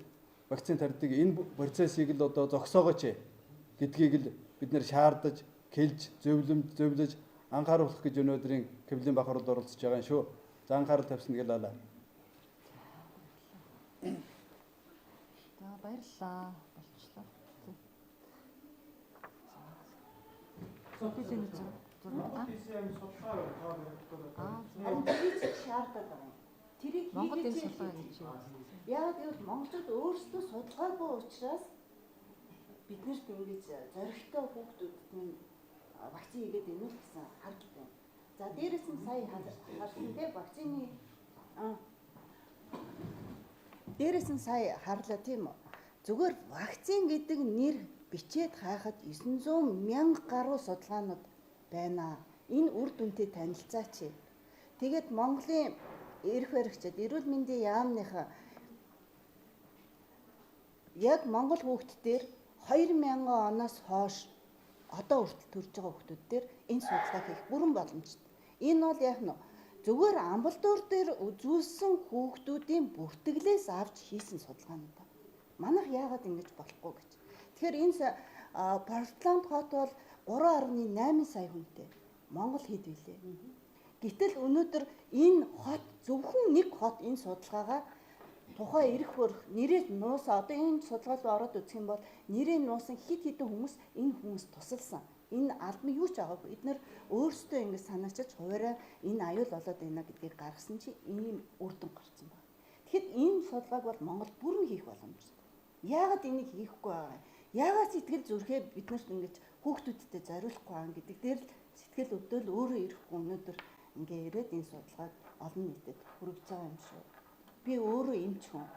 вакцин тарьдаг энэ процессыг л одоо зогсоогооч гэдгийг л бид нэр шаардаж, хэлж, зөвлөж анхааруулах гэж өнөөдрийн Кэвлийн бахархалд оролцож байгаа юм шүү. За анхаарал тавьсан гэл алаа. За баярлалаа. Болчлоо. Софилийн зураг. Харин хийж шаарддаг байна. Тэрийг Монгол энэ хийгээд судалгаа гэж юу? яагаад гэвэл монголчууд өөрсдөө судалгаагүй учраас биднэрт ингэж зоригтой хүүхдүүдийн вакцин хийгээд байна л гэсэн харж байна. За дээрээс нь сая харсан те вакцины дээрээс нь сая харлаа тийм үү. Зүгээр вакцин гэдэг нэр бичээд хаахад 900 мянга гаруй судалгаанууд байна. Энэ үр дүнтэй танилцаач. Тэгээд Монголын эрх баригчид эрүүл мэндийн яамныхаа яг Монгол хүүхдтэр 2000 оноос хойш одоо хүртэл төрж байгаа хүүхдүүд дээр энэ судалгаа хийх бүрэн боломжтой. Энэ бол яг нь зүгээр амбулатори дээр үзүүлсэн хүүхдүүдийн бүртгэлээс авч хийсэн судалгаанууд. Манайх яагаад ингэж болохгүй гэж. Тэгэхээр энэ Портланд хот бол 3.8 сая хүнтэй. Монгол хэд вүлээ? Гэтэл өнөөдөр энэ хот зөвхөн нэг хот энэ судалгаагаа тухайн эрх хөрх нэрээ нуусан одоо энэ судалгаанд ороод үзэх юм бол нэрээ нуусан хит хитэн хүмүүс энэ хүмүүс тусалсан. Энэ албан юу ч байгаагүй. Бид нэр өөрсдөө ингэ санаачиж хуваараа энэ аюул болоод байна гэдгийг гаргасан чи ийм үр дүн гарсан байна. Тэгэхэд энэ судалгааг бол Монгол бүрэн хийх боломжтой. Яагаад энийг хийхгүй байгаа юм? Яагаад сэтгэл зүрхээ биднэрт ингэж хүүхдүүдтэй зориулахгүй байгаа гэдэг дээр л сэтгэл өдөөл өөрөө ирэхгүй өнөөдөр ингээ ирээд энэ судалгааг олон нийтэд хүргэж байгаа юм шүү. Би өөрөө эмч хүн.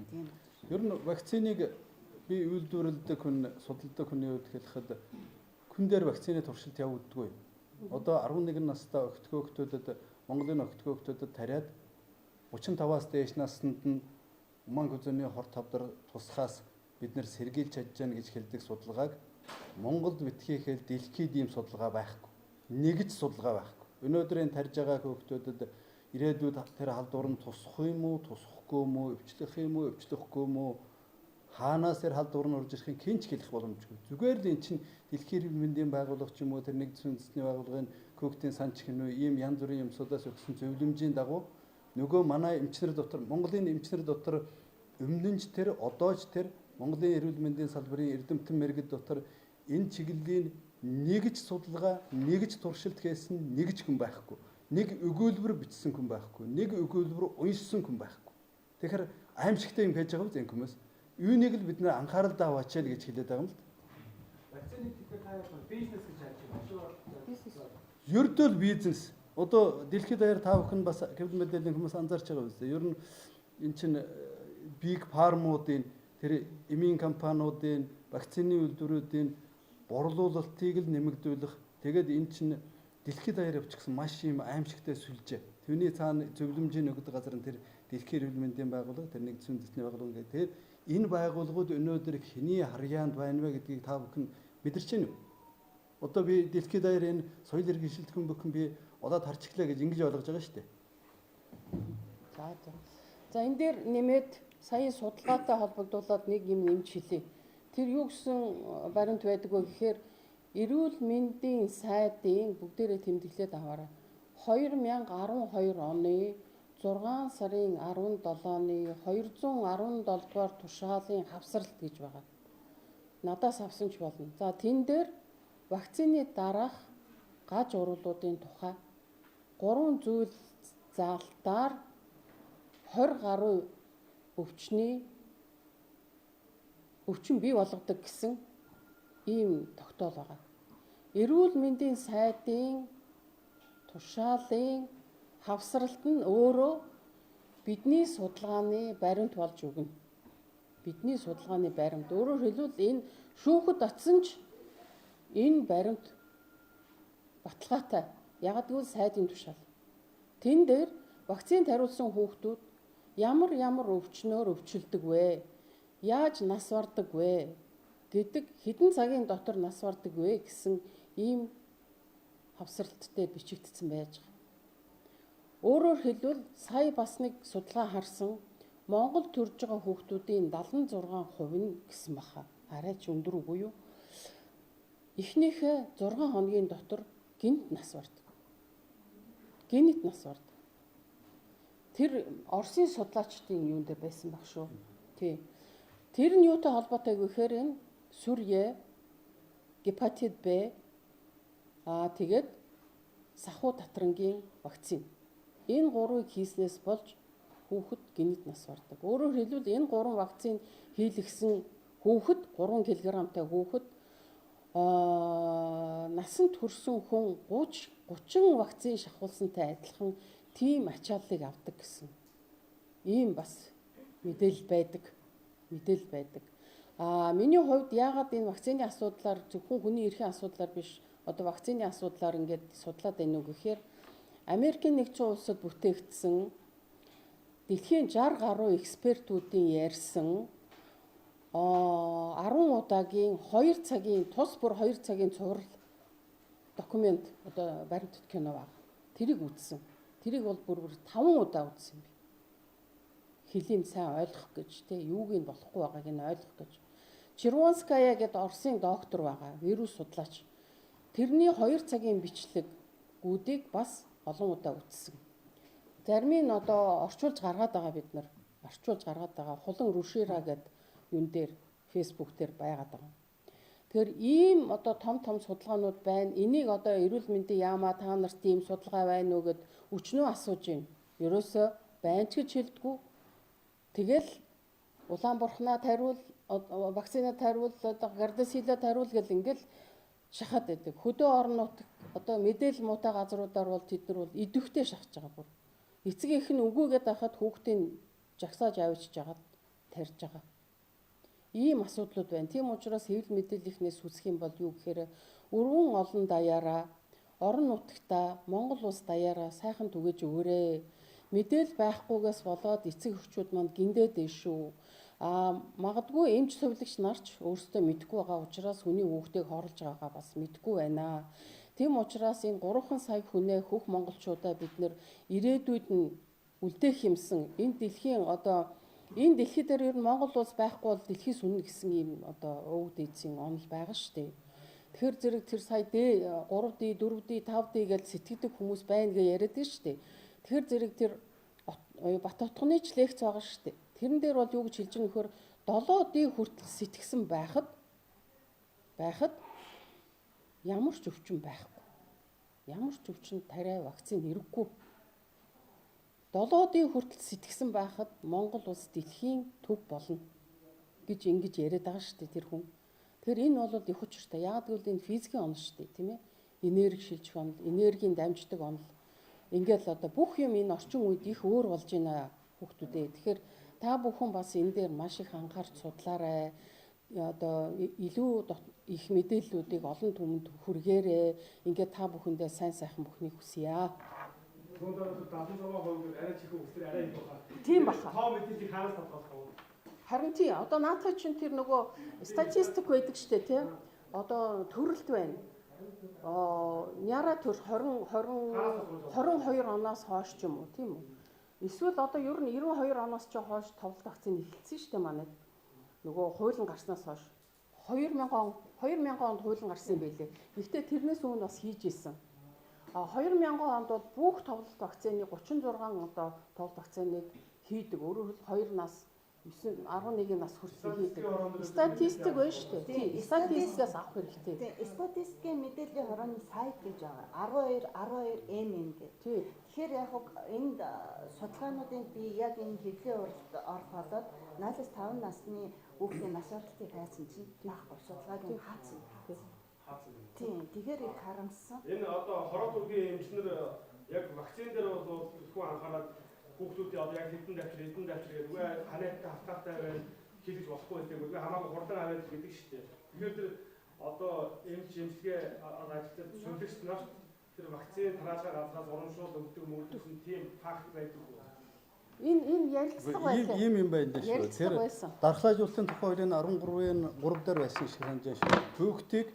Тийм. Ер нь вакциныг би үйлдвэрлэдэг хүн, судалдаг хүний хувьд хэлэхэд хүн дээр вакцины туршилт явагддаггүй. Одоо 11 настай өгтгөө Монголын өгтгөө тариад 35-аас дээш наснд нь уман хүзэний хорт тавдар тусахаас бид нэр сэргийлж чадж гэнэ гэж хэлдэг судалгааг Монголд битгийхэл дэлхийд ийм судалгаа байхгүй. Нэгж судалгаа байхгүй. Өнөөдрийн тарж байгаа хүүхдүүдэд ирээдүйд тэр халдвар нь тусах юм уу, тусахгүй юм уу, өвчлөх юм уу, өвчлөхгүй юм уу, хаанаас тэр халдвар нь орж ирэх хинч хэлэх боломжгүй. Зүгээр л эн чинь дэлхийн эрүүл мэндийн байгууллага ч юм уу, тэр нэгдсэн үндэсний байгууллагын Коктын санч хинүү ийм янз бүрийн юмсуудаас өгсөн зөвлөмжийн дагуу нөгөө манай эмчнэр дотор, Монголын эмчнэр дотор өмнөнч тэр одооч тэр Монголын эрүүл мэндийн салбарын эрдэмтэн мэргэд дотор энэ чиглэлийн нэгж судалгаа, нэгж туршилт хийсэн нэгж хүн байхгүй. Нэг өгүүлбэр бичсэн хүн байхгүй. Нэг өгүүлбэр уншсан хүн байхгүй. Тэгэхээр аимшигтай юм хийж байгаа биз энэ хүмүүс. Юуныг л бид нэр анхаарал даваач гэж хэлээд байгаа юм л. Вакцины тэгэхээр та бизнес гэж харж байна. Бизнес. Ердөө л бизнес. Одоо дэлхийд даяар та бүхэн бас хэвлэл мэдээллийн хүмүүс анзаарч байгаа биз дээ. Ер нь эн чинь big pharma-уудын тэр эмийн компаниудын вакцины үйлдвэрүүдийн борлуулалтыг л нэмэгдүүлэх. Тэгээд эн чинь дэлхийд даяар явчихсан маш юм аимшигтай сүлжээ. Түүний цаана зөвлөмжийн өгдөг газар нь тэр дэлхийн эрүүл мэндийн байгууллага, тэр нэгдсэн үндэсний байгууллага гэдэг. Тэгээд энэ байгууллагууд өнөөдөр хэний харьяанд байна вэ гэдгийг та бүхэн мэдэрч байна уу? Одоо би дэлхийд даяар энэ соёл иргэн шилтгэн бүхэн би удаад харчихлаа гэж ингэж ойлгож байгаа шүү дээ. За энэ дээр нэмээд сая судалгаатай холбогдуулаад нэг юм нэмж хэлье. Тэр юу гэсэн баримт байдаг вэ гэхээр эрүүл мэндийн сайдын бүгдээрээ тэмдэглээд аваарай. 2012 оны 6 сарын 17-ны 217 дугаар тушаалын хавсралт гэж байгаа. Надаас авсан ч болно. За тэн дээр вакцины дараах гаж уруулуудын тухай 3 зүйл заалтаар 20 гаруй өвчин бий болгодог гэсэн ийм тогтоол байгаа. Эрүүл мэндийн сайдын тушаалын хавсралт нь өөрөө бидний судалгааны баримт болж өгнө. Бидний судалгааны баримт. Өөрөөр хэлбэл энэ шүүхэд очсон ч энэ баримт баталгаатай. Яг гэвэл сайдын тушаал. Тэн дээр вакцинд хариулсан хүүхдүүд ямар өвчнөөр өвчлөдөг вэ? Яаж нас бардаг вэ? Гэдэг хэдэн цагийн дотор нас бардаг вэ гэсэн ийм хавсралттай бичигдсэн байж байгаа. Өөрөөр хэлбэл сая бас нэг судалгаа харсан Монгол төрж байгаа хүүхдүүдийн 76% нь гэсэн баха. Арай ч өндөр үгүй юу? Эхнийхээ 6 хоногийн дотор гинт нас бардаг. Гинт нас бардаг. тэр Оросын судлаачдын юун дээр байсан баг шүү. Тий. Тэр нь юутай холбоотой гэхээр энэ сүрье, гепатит Б, тэгээд сахуу татрангийн вакцин. Энэ гурвыг хийснээс болж хүүхэд гинэт нас бардаг. Өөрөөр хэлбэл энэ гурван вакцин хийлгсэн хүүхэд 3 кг-тай хүүхэд насанд хүрсэн хүн 30 вакцин шахуулсантай адилхан тийм ачааллыг авдаг гэсэн. Ийм бас мэдээлэл байдаг. Миний хувьд яагаад энэ вакцины асуудлаар зөвхөн хүний эрхийн асуудлаар биш, одоо вакцины асуудлаар ингээд судлаад байна уу гэхээр Америкийн нэгдсэн улсад бүтээгдсэн дэлхийн 60 гаруй экспертүүдийн ярьсан 10 удаагийн 2 цагийн тус бүр 2 цагийн цуврал документ одоо баримтат кино баг. Тэрийг үзсэн. Тэрийг бол бүр 5 удаа үзсэн би. Хэлийг сайн ойлгох гэж те юуг нь болохгүй байгааг нь ойлгох гэж. Червонская гэдэг Оросын доктор байгаа, вирус судлаач. Тэрний 2 цагийн бичлэгүүдийг бас олон удаа үзсэн. Зарим нь одоо орчуулж гаргаад байгаа бид нар. Орчуулж гаргаад байгаа хулан рушира гэдэг юун дээр фэйсбүүк дээр байгаад байгаа. Тэгэхээр ийм одоо том судалгаанууд байна. Энийг одоо эрүүл мэндийн яамаа та нарт ийм судалгаа байна уу гэд өчнөө асууж байна. Ерөөсөө байна ч гэж хэлдэггүй. Тэгэл Улаанбурханаа тариул, вакцина тариул, одоо Гардасила тариул гэл ингээл шахаад байдаг. Хөдөө орон нутаг одоо мэдээлэл муутай газруудаар бол тэд нар бол идэвхтэй шахаж байгаа бүр. Эцэг их нь үгүйгээд байхад хүүхдийн жагсааж авчиж жагаад тарьж байгаа. Ийм асуудлууд байна. Тийм учраас хэвлэл мэдээллийнхнээс үсэх юм бол юу гэхээр өргөн олон даяараа орон нутагта Монгол улс даяараа сайхан түгэж өгөөрэй. Мэдээл байхгүйгээс болоод эцэг эхчүүд манд гиндээд дээ шүү. Магадгүй эмч сувилагч нарч өөрсдөө мэдэхгүй байгаа учраас хүний хүүхдийг хорлож байгаагаа бас мэдэхгүй байна. Тийм учраас энэ 3 сая хүнээ хөх монголчуудаа бид нэр ирээдүйд нь үлдээх юмсан энэ дэлхийн одоо энэ дэлхий дээр ер нь Монгол улс байхгүй бол дэлхий сүннэ гэсэн ийм одоо өвөг дээдсийн онол байгаа шүү дээ. Тэгэхээр зэрэг тэр сая 3D, 4D, 5D гэж сэтгэдэг хүмүүс байна гэж яриад байна шүү дээ. Тэгэхээр зэрэг тэр Бат утганы ч лекц байгаа шүү дээ. Тэрэн дээр бол юу гэж хэлж байгаа нөхөр 7D хүртэл сэтгсэн байхад ямар ч өвчин байхгүй. Ямар ч өвчин тариа вакцин хэрэггүй. 7D хүртэл сэтгсэн байхад Монгол улс дэлхийн төв болно гэж ингэж яриад байгаа шүү дээ тэр хүн. Тэгэхээр энэ бол их учиртай. Яг гэвэл энэ физикийн онол шүү дээ, тийм ээ. Энерги шилжих онол, энергийн дамждаг онол. Ингээл одоо бүх юм энэ орчин үед их өөр болж байна хүүхдүүдээ. Тэгэхээр та бүхэн бас энэ дээр маш их анхаарч судлаарай. Одоо илүү их мэдээллүүдийг олон түмэнд хүргээрэй. Ингээд та бүхэндээ сайн сайхан бүхнийг хүсье. Түүнд бол 75% арай чихэн үстэр арай их байна. Тийм баха. Тоо мэдээллийг хаанаас татгах вэ? Харин тий одоо наадах чинь тэр нөгөө статистик байдаг штэ тий. Одоо төрөлт байна. Няра төр 22 оноос хойш ч юм уу тийм үү. Эсвэл одоо ер нь 92 оноос ч хойш товлол вакцины эхэлсэн штэ манайд. Нөгөө хуулийн гарснаас хойш 2000 онд хуулийн гарсан юм байлээ. Гэхдээ тэрнээс өмнө бас хийж исэн. 2000 онд бол бүх товлол вакцины 36 одоо товлол вакциныг хийдэг. Өөрөөр хэлбэл 2 нас 11 нас хүрсэн хийдэг. Статистик байна шүү дээ. Тийм, статистикаас авах хэрэгтэй. Тийм, статистикийн мэдээллийн хорооны сайт гэж байгаа. 12M гэдэг. Тийм. Тэгэхээр яг энд судалгаануудын би яг энэ хэвлэлийн уралд орох болоод 0-5 насны хүүхдийн нас баралтыг хайсан чинь байхгүй судалгааг хаацсан. Тийм, тэгэхээр их харамссан. Энэ одоо хороо төргийн эмчнэр яг вакцин дээр бол зөвхөн анхаарал хүүхдүүдийн одоо яг хэдэн давчир гэдэг үгүй ханааттай хавтаатай байна хийлгэж болохгүй гэдэг үгүй хамаагүй хурдан аваад гэдэг шүү дээ. Тэгэхээр тэр одоо эмчилгээ ажилтнууд сүлжигч нарт тэр вакцин тараалгаар авахаас урамшуул өгдөг мөрдсөн тийм факт байдаг уу? Энэ ярилцлага байлаа. Ийм юм байна шүү. Тэр дархлаажуулалтын тухай хуулийн 13-ийн 3 дээр байсан шиг санаж шүү. Хүүхдийг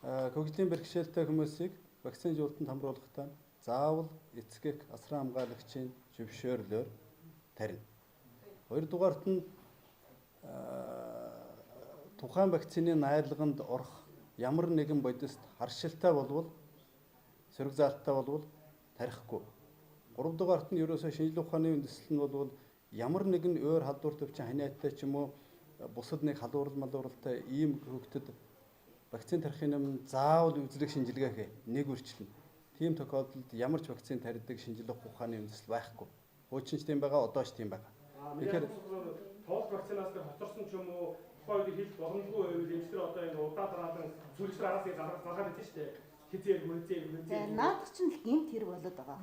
хөгжлийн бэрхшээлтэй хүмүүсийг вакцинжуулалтанд хамруулахдаа заавал эцэг асран хамгаалагчийн зөвшөөрлөөр тарина. Хоёрдугаарт нь тухайн вакцины найрлаганд орох ямар нэгэн бодист харшилтай болвол сөрөг заалттай болвол тарихгүй. 3 дугаарт нь ерөөсөө шинжилгээ ухааны үндэслэл нь бол ямар нэгэн өөр халдвар төвчин ханиадтай ч юм уу бусад нэг халуурал малууралтай ийм хөвгөтөд вакцин тарихын өмнө заавал үзлэг шинжилгээ хэ нэг үрчлэн. Тийм тохиолдолд ямар ч вакцин тарьдаг шинжилгээ ухааны үндэслэл байхгүй. Хуучин ч тийм байгаа, одоо ч тийм байгаа. Тэгэхээр тоолт вакцинаас дээр хоцорсон ч юм уу тухайн үед хийх боломжгүй байвал эмчтэр одоо энэ удаа дараалан сүлжээр араас залгаад байдаг шүү дээ. Наадах чинь л гэмт хэрэг болоод байгаа.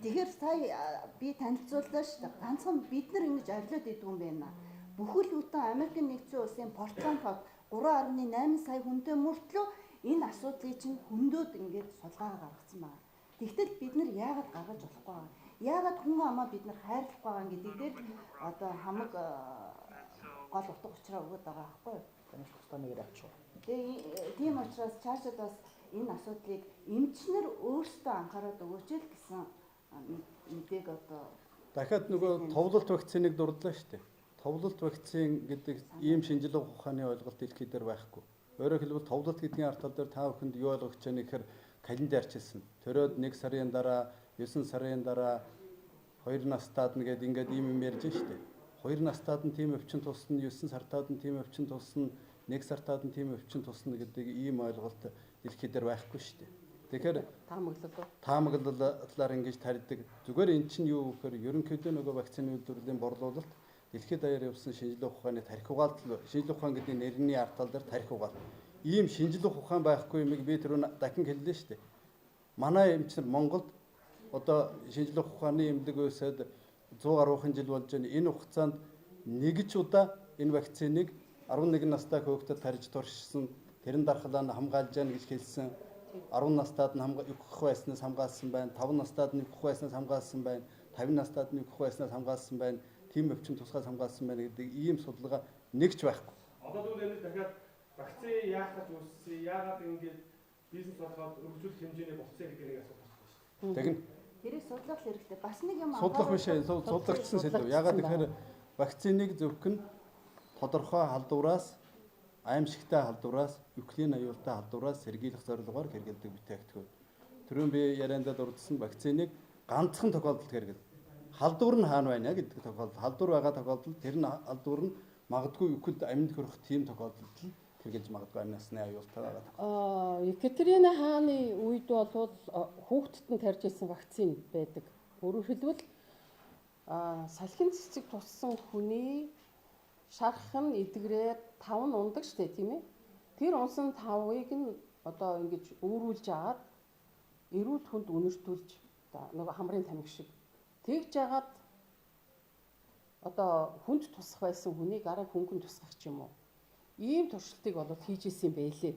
Тэгэхээр сая би танилцууллаа шүү дээ. Ганцхан бид нар ингэж авлиад идэв юм байна. Бүхэл бүтэн Америкийн нэгдсэн улсын Портленд хот 3.8 сая хүнтэй мөртлөө энэ асуудлыг чинь хөндөд ингэж сулгаа гаргацсан байна. Тэгтэл бид нар яагаад гаргаж болохгүй байгаа? Яагаад хүн амаа бид нар хайрлах байгаа гэдэг дээр одоо хамаг гол утга учраа өгöd байгаа байхгүй юу? Таньж тусдаа нэгээр авчих. Тийм учраас цаашид бас энэ асуудлыг эмчнэр өөрсдөө анхаарал өгөөч л гэсэн мэдээг одоо дахиад нөгөө товлолт вакциныг дурдлаа шүү дээ. Товлолт вакцин гэдэг ийм шинжилгээ ухааны ойлголт дэлхийд дээр байхгүй. Өөрөөр хэлбэл товлолт гэдгийн ард тал дээр та бүхэнд юу ойлгож байна гэхээр календарчилсан. Төрөөд 1 сарын дараа, 9 сарын дараа 2 настаад нь гэдэг ингээд ийм юм ярьж шүү дээ. 2 настаад нь тийм өвчин тусна, 9 сартаад нь тийм өвчин тусна, 1 сартаад нь тийм өвчин тусна гэдэг ийм ойлголт дэлхийд дээр байхгүй шүү дээ. Тэгэхээр таамаглалаар ингэж тарьдаг. Зүгээр эн чинь юу гэхээр ерөнхийдөө нөгөө вакцины үйлдвэрлэлийн борлуулалт дэлхийд даяар явсан шинжилгээ ухааны тарих угаалт, шинжилгээ ухаан гэдэг нэрний ард тал дээр тарих угаалт. Ийм шинжилгээ ухаан байхгүй юмыг би түрүү дахин хэллээ шүү дээ. Манай эмчнэр Монголд одоо шинжилгээ ухааны эмнэлэг үсэд 100 гаруйхан жил болж байна. Энэ хугацаанд нэг ч удаа энэ вакциныг 11 настай хүүхдэд тарьж туршсан, тэрэн дархлаа нь хамгаалж яана гэж хэлсэн. 10 настаад нь өгөх байснаас хамгаалсан байна. 5 настаад нь өгөх байснаас хамгаалсан байна. 50 настаад нь өгөх байснаас хамгаалсан байна. Тийм өвчин тусгаас хамгаалсан байна гэдэг ийм судалгаа нэг ч байхгүй. Одоо тэгвэл энэ дахиад вакцин яах гэж үүссэн, яагаад ингэж бизнес болгоод өргөжүүлэх хэмжээний болцсон гэдэг нэг асуулт байна шүү дээ. Тэгнь. тэрийг судлах хэрэгтэй. Бас нэг юм судлах биш ээ, судлагдсан сэдв. Ягаад гэхээр вакциныг зөвхөн тодорхой халдвараас, аимшигтай халдвараас, юклин аюултай халдвараас сэргийлэх зорилгоор хэрэгэлдэг бүтээгдэхүүн. Түрүүн би яриандаа дурдсан вакциныг ганцхан тохиолдолд хэрэглэдэг. Халдвар нь хаана байна гэдэг тохиолдолд, халдвар байгаа тохиолдолд тэр нь халдвар нь магадгүй юклд амьд хүрэх тийм тохиолдолд хэрэгжилж магадгүй амнасны аюултай байгаа. Екатерина хааны үед бол хүүхдэд нь тарьж ирсэн вакцин байдаг. Өөрөөр хэлбэл салхин цэцэг туссан хүний шархан эдгрээд 5 нь ундаг штэ тийм ээ. Тэр унсан 5-ыг нь одоо ингэж өөрүүлж агаад эрүүл хүнд үнэртүүлж нөгөө хамрын тамхи шиг тэгж агаад одоо хүнд тусах байсан хүнийг арай хөнгөн тусгах ч юм уу. Ийм туршилтыг болоод хийж исэн байлээ.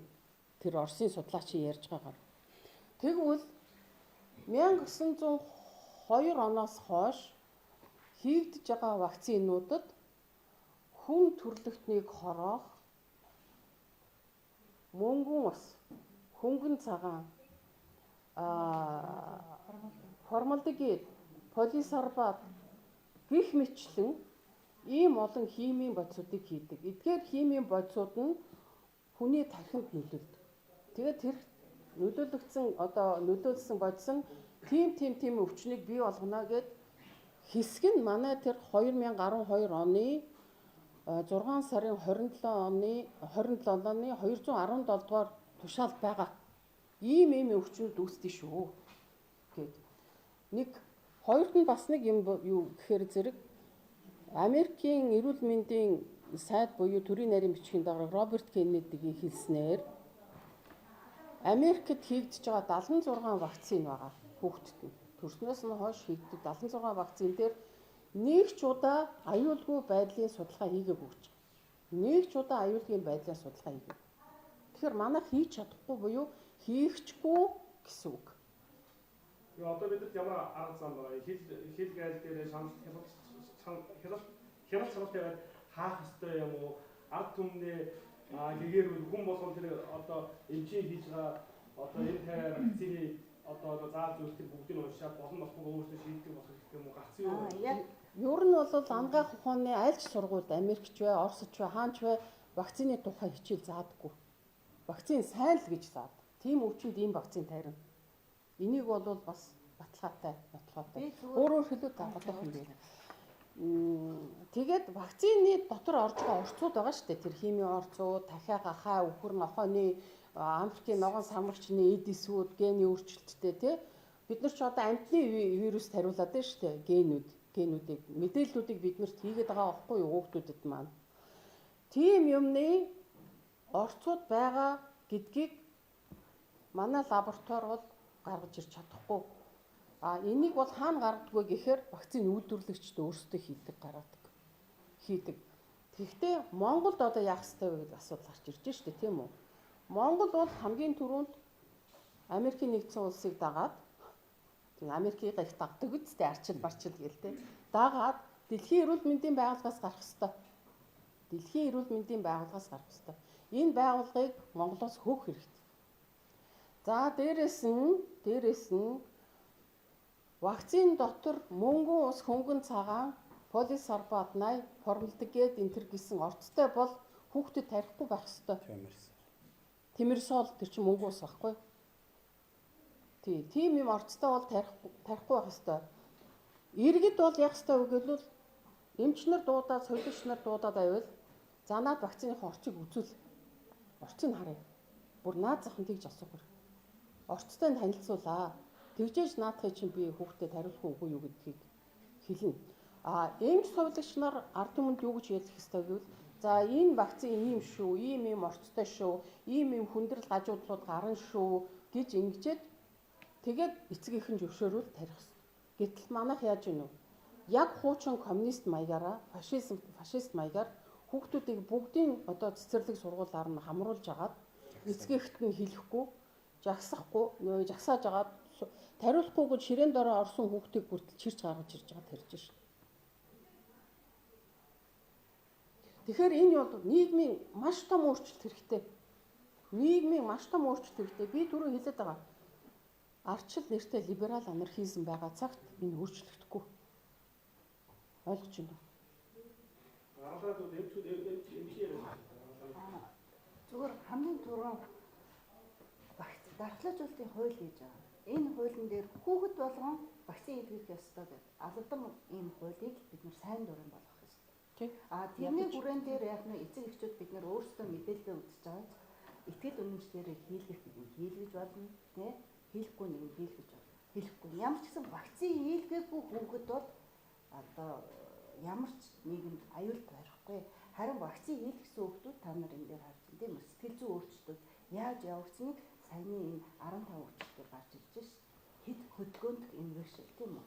Тэр Оросын судлаачийн ярьж байгаагаар. Тэгвэл 1902 оноос хойш хийгдэж байгаа вакцинуудад хүн төрлөختнийг хороох, мөнгөн ус, хөнгөн цагаан, формалдегид, полисорбат гэх мэтлэн ийм олон химийн бодисуудыг хийдэг. Эдгээр химийн бодисууд нь хүний тархинд нөлөөлдөг. Тэгээд тэр нөлөөлсөн бодис нь тийм өвчнийг бий болгоно гэд хэсэг нь манай тэр 2012 оны 6 сарын 27 оны 217 дугаар тушаалд байгаа. Ийм өвчнүүд үүсдэг шүү. Гэт нэг хоёрт нь бас нэг юм юу гэхээр зэрэг Америкийн эрүүл мэндийн сайд буюу төрийн нарийн бичгийн дарга Роберт Кеннедигийн хэлснээр Америкт хийгдэж байгаа 76 вакцин байгаа хүүхдэд нь. Төрснөөс нь хойш хийгддэг 76 вакцин дээр нэг ч удаа аюулгүй байдлын судалгаа хийгээгүй гэж. Нэг ч удаа аюулгүй байдлын судалгаа хийгээгүй. Тэгэхээр манайх хийж чадахгүй буюу хийгчгүй гэсэн үг. Одоо бид ямар арга зам байгаа? Хил гайл дээр хяналт чанартай хаах ёстой юм уу? Ард түмний гэгээр хүн болгон тэр одоо эмчийн хийж байгаа одоо энэ тавиар вакцины одоо зааж үлдэх бүгдийг уншаад болон болохгүй өөрсдөө шийддэг болох юм уу? Гарцсан юу? Ер нь бол ангаах ухааны альч сургуульд Америкч бай, Оросч бай, хаач бай вакцины тухай хичээл заадаггүй. Вакцин сайн л гэж заад. Тийм өвчнөд ийм вакцин тарина. Энийг бол бас баталгаатай, нотлохоотой. Би зүгээр Өөрөөр хэлбэл дагуулах юм байна. Тэгээд вакцины дотор орж байгаа орцууд байгаа шүү дээ. Тэр химийн орцууд, дахиа гахаа, үхэр нохооны, амралтын ногоон самрагчны эдисүүд, гений өөрчлөлттэй тий. Бид нар ч одоо амьтны вирус хариулаад байна шүү дээ. Генүүдийг, мэдээллүүдийг биднэрт хийгээд байгаа байхгүй юу хүүхдүүдэд маань. Тийм юмны орцууд байгаа гэдгийг манай лаборатори бол гаргаж ирж чадахгүй. Энийг бол хаана гаргадаггүй гэхээр вакцины үйлдвэрлэгчид өөрсдөө хийдэг. Тэгэхдээ Монголд одоо яах ёстой вэ гэдэг асуудал гарч ирж байна шүү дээ, тийм үү? Монгол бол хамгийн түрүүнд Америкийн нэгдсэн улсыг дагаад Америкийг их дагдаг үстэй арчил барчил гэлтэй. Дагаад Дэлхийн эрүүл мэндийн байгууллагаас гарах ёстой. Энэ байгууллагыг Монголоос хөөх хэрэгтэй. За дээрэс нь вакцины дотор мөнгөн ус, хөнгөн цагаан, полисорбат 80, формалдегид энтер гэсэн орцтой бол хүүхдэд тарихгүй байх ёстой. Тимирсол тэр чинь мөнгөн ус байхгүй. Тийм юм орцтой бол тарихгүй байх ёстой. Иргэд бол яах ёстой вэ гэвэл эмч нар дуудаад, солиоч нар дуудаад байвал за наад вакциныхаа орчийг үзүүл. Орчийг харъя. Бүр наад захын тэгж асуух. Орцтой танилцуулаа. Тэгжээж наадхыг чинь би хүүхдэд хариулах үгүй юу гэдгийг хэлнэ. Эмч совилогч нар ард түмэнд юу гэж ярих ёстой гэвэл за энэ вакцин ийм шүү, ийм орцтой шүү, ийм хүндрэл гажуудлууд гарна шүү гэж ингэжээд тэгээд эцгийнхэн зөвшөөрөл тарих ёстой. Гэтэл манайх яаж гэнэ вэ? Яг хуучин коммунист маягаараа, фашист маягаар хүүхдүүдийг бүгдийн одоо цэцэрлэг сургуулиар нь хамруулж агаад эцгийнхэд нь хэлэхгүй, жагсааж агаад тариулахгүйгээр ширээн дороо орсон хүүхдийг бүртэл чирч гаргаж ирж байгаа тарьж шин. Тэгэхээр энэ бол нийгмийн маш том өөрчлөлт хэрэгтэй. Би түрүү хэлээд байгаа. Ардчил нэртэй либерал анархизм байгаа цагт энэ өөрчлөгдөхгүй. Ойлгож байна уу? Зүгээр хамгийн түрүүн дархлаажуулалтын хууль гэж байгаа. Энэ хуулийн дээр хүүхэд болгон вакцин хийх ёстой гэдэг. Албан ийм хуулийг бид нар сайн дурын болгох ёстой. Тэрний бүрээн дээр яг нэг эцэг эхчүүд бид нар өөрсдөө мэдээлэл үзэж байгаа. Итгэл үнэмшлэрээ хийлгэх хийлгэж болно, тий? Хийхгүй нэг хийлгэж болно. Хийхгүй. Ямар ч гэсэн вакцин хийлгээгүй хүүхэд бол одоо ямар ч нийгэмд аюулт барихгүй. Харин вакцин хийлгэсэн хүүхдүүд та нар энэ дээр харж байна, тийм үү? Сэтгэл зүйн өөрчлөлтүүд яаж явагдсныг саяны энэ 15 хүүхдээр гарч ирж шээ. Хэд хөдөлгөөнд инвэшл, тийм үү?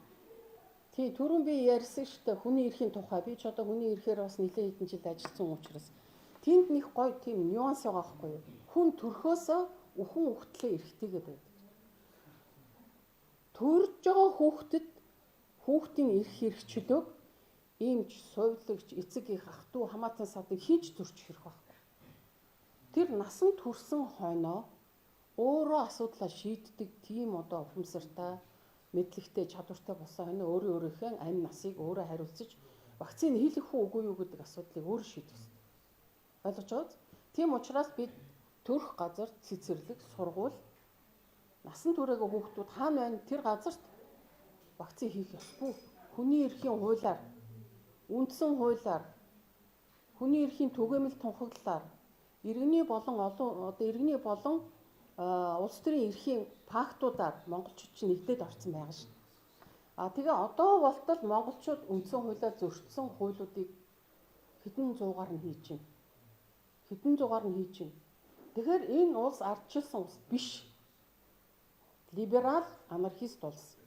Тий, түрүүн би ярьсан шүү дээ. Хүний эрхийн тухай би ч одоо хүний эрхээр бас нэлээд хэдэн жил ажилласан учраас тэнд нэг гоё тийм нюанс байгаа байхгүй юу? Хүн төрхөөсөө үхэн үхтлээ эрхтэйгээд байдаг. Төрж байгаа хүүхдийн эрх хэрэгчлөөг иймч, сувилагч, эцэг их, ах トゥ хамаатан садаг хийж зөрчих хэрэг байхгүй. Тэр насан турсан хойноо өөрөө асуудлаа шийддэг тийм одоо ухамсартай, мэдлэгтэй, чадвартай болсон хойно өөрийнхөө амь насыг өөрөө хариуцаж вакцины хийх үгүй юу гэдэг асуудлыг өөрөө шийдэх ёстой. Ойлгож байна уу? Тийм учраас бид төрөх газар цэцэрлэг, сургууль, насан туршаагаа хүүхдүүд хаана байна тэр газарт вакцин хийх ёсгүй. Хүний эрхийн хуулиар, үндсэн хуулиар, хүний эрхийн түгээмэл тунхаглалаар иргэний болон улс төрийн эрхийн пактуудаар монголчууд чинь нэгдээд орсон байгаа шүү. Тэгээ одоо болтол монголчууд үндсэн хуулиар зөрчсөн хуулиудыг хэдэн зуугаар нь хийж байна. Тэгэхээр энэ улс ардчилсан улс биш. Либерал анархист улс.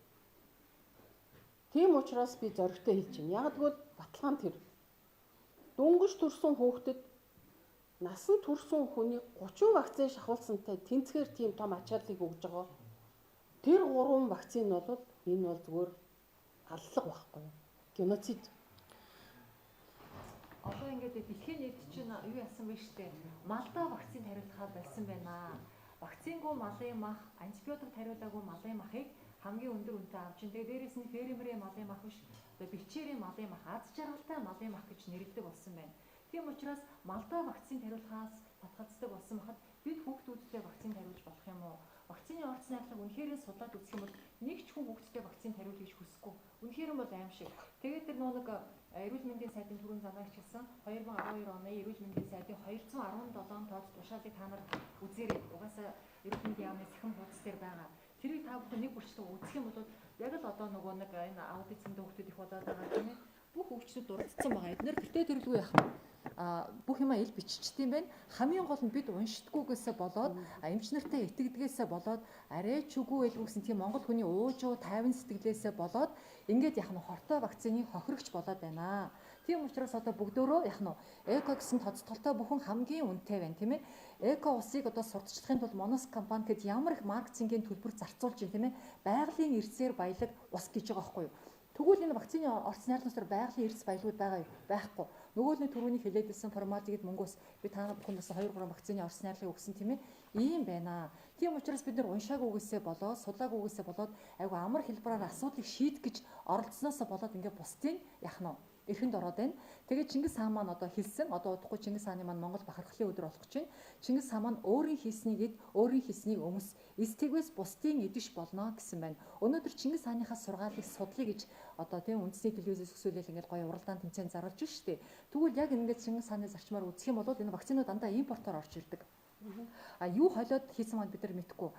Тийм учраас би зоригтой хэлж байна. Яг тэгвэл баталгаан тэр. Дөнгөж төрсөн хүүхдэд насан турсан хүний 30 вакцин шахуулсантай тэнцгээр тийм том ачааллыг өгж байгаа. Тэр 3 вакцин бол энэ бол зүгээр аллага байхгүй юу? Геноцид. Одоо ингээд дэлхийн нийт чинь юу яасан бэ штэ? Малдаа вакцин хариулахаар болсон байна. Вакцингүй малын мах, антибиотик хариулаагүй малын махыг хамгийн өндөр үнэтэй авч ин. Тэгээ дээрээс нь фермерийн малын мах биш, одоо бичээрийн малын мах, аз жаргалтай малын мах гэж нэрлэдэг болсон байна. Тийм учраас малдаа вакцин хариулахаас татгалздаг болсон бахад бид хүүхдүүдтэй вакцин хариулж болох юм уу? Вакцины орц найрлага үнэхээр судлаад үзэх юм бол нэг ч хүн хүүхдэд вакцин тариул гэж хүсэхгүй. Үнэхээр бол аим шиг. Тэгээд тэр нэг эрүүл мэндийн сайдын түрүүн замаагч хэлсэн 2012 оны эрүүл мэндийн сайдын 217 тооц тушаалыг та нар үзээрэй. Угаасаа эрүүл мэндийн яамны цахим хуудас дээр байгаа. Тэрийг та бүхэн нэг бүрчлэн үзэх юм бол яг л одоо нөгөө нэг энэ аудицэнд хүүхдүүд их болоод байгаа тийм ээ. Бүх хөгжлөд дурдсан байгаа. Эдгээр тэртээ тэрлгүй яах вэ? Бүх юмаа ил биччихсэн юм байна. Хамгийн гол нь бид уншдаггүйгээсээ болоод эмч нартай итгэдгээсээ болоод арай ч үгүй байлгүй гэсэн тийм монгол хүний уужуу тайван сэтгэлээсээ болоод ингээд яах нь хортой вакцины хохирогч болоод байна. Тийм учраас одоо бүгдөө яах нь эко гэсэн тоцтолтой бүхэн хамгийн үнэтэй байна тийм ээ. Эко усыг одоо сурталчлахын тулд Monos компани гэд ямар их маркетингийн төлбөр зарцуулж байна тийм ээ. Байгалийн эрсээр баялаг ус гэж байгаа байхгүй юу? Тэгвэл энэ вакцины орц найрлагчдаар байгалийн эрс баялагууд байгаа юу? Байхгүй. Нөгөө нь түрүүний хэлээдсэн формалдыгэд мөнгөөс би та бүхэндээс 2-3 вакцины орц найрлагыг өгсөн тийм ээ. Ийм байна. Тийм учраас бид нар уншаагүйгээсээ болоод судлаагүйгээсээ болоод айгу амар хэлбэрээр асуудлыг шийдэх гэж оролцсноосоо болоод ингээд бусдын яах нь эрхэнд ороод байна. Тэгээд Чингис хаан маань одоо хэлсэн, одоо удахгүй Чингис хааны маань Монгол бахархлын өдөр болох чинь Чингис хаан маань өөрийн хийснийг өөрийн хийснийг өмс эстэгвээс бусдын эдиш болно гэсэн байна. Өнөөдөр Чингис хааныхаа сургаалыг судлаа гэж одоо тийм үндэсний телевизээс өсөөлөл ингээд гоё уралдаан тэмцээн зарлж штэ. Тэгвэл яг ингээд Чингис хааны зарчмаар үзэх юм бол энэ вакцинууд дандаа импортоор орж ирдэг. Юу холиод хийсэн маань бид нар мэдэхгүй.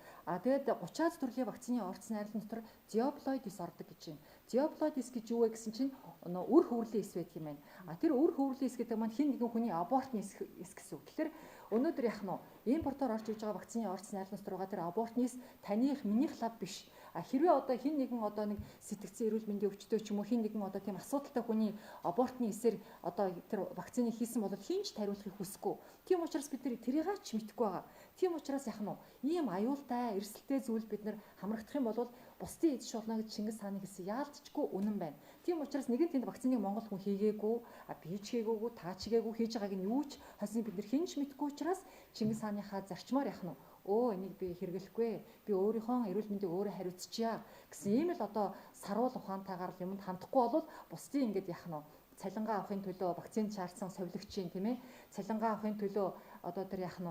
Тэгээд 30-аад төрлийн вакцины орц найрлан дотор диаплоидис ордог гэж байна. Диаплоидис гэж юу вэ гэсэн чинь үр хөврлийн эс байдаг юм байна. Тэр үр хөврлийн эс гэдэг маань хин нэгэн хүний абортны эс гэсэн үг. Тэгэхээр өнөөдөр яах нь импортоор орж иж байгаа вакцины орц найрлан дотор байгаа тэр абортны эс таних минийх лав биш. Хэрвээ одоо хин нэгэн одоо нэг сэтгцэн эрүүл мэндийн өвчтөй ч юм уу хин нэгэн одоо тийм асуудалтай хүний абортны эсээр одоо тэр вакцины хийсэн бол хинч тариулахыг хүсэхгүй. Тийм учраас бид нар тэрийг ч мэдэхгүй байгаа. Тийм учраас яах нь ийм аюултай эрсдэлтэй зүйл бид нар хамрагдах юм бол бусдын эдж болно гэж Чингис хааны хэлсэн яалтчгүй үнэн байна. Тийм учраас нэгэн тэнд вакциныг Монгол хүн хийгээгүй, би ч хийгээгүй, та ч хийгээгүй хийж байгааг нь юу ч хасны бид нар хинч мэдэхгүй учраас Чингис хааныхаа зарчмаар яах нь энийг би хэрэглэхгүй. Би өөрийнхөө эрүүл мэндийг өөрөө хариуцчихъя гэсэн ийм л одоо саруул ухаантайгаар юмд хандахгүй бол бусдын ингэж яах нь цалингаа авахын төлөө вакцин шаардсан совилогчийн тийм ээ цалингаа авахын төлөө одоо тэр яах нь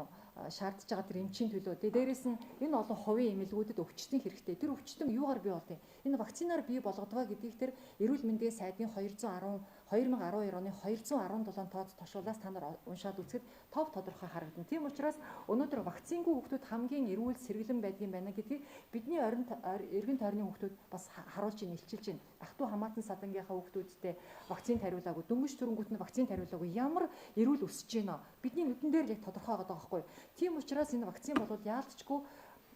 шаардж байгаа тэр эмчийн төлөө дээрээс нь энэ олон хувийн эмнэлгүүдэд өвчтөн хэрэгтэй. Тэр өвчтөн юугаар бий болдгийг энэ вакцинаар бий болгодгоо гэдгийг тэр эрүүл мэндийн сайдын 2012 оны 217 тооц тошуулаас та нар уншаад үзэхэд тов тодорхой харагдана. Тийм учраас өнөөдөр вакцингүй хүүхдүүд хамгийн эрүүл сэргэлэн байдгийн байна гэдгийг бидний эргэн тойрны хүүхдүүд бас харуулж илчилж байна. Ах トゥ хамаатан садангийнхаа хүүхдүүдтэй вакцин тариулаагүй, дөнгөж төрөнгүүт нь вакцин тариулаагүй ямар эрүүл өсөж байна. Бидний нүдэн дээр л яг тодорхой байгаа байхгүй. Тийм учраас энэ вакцин бол яалтчгүй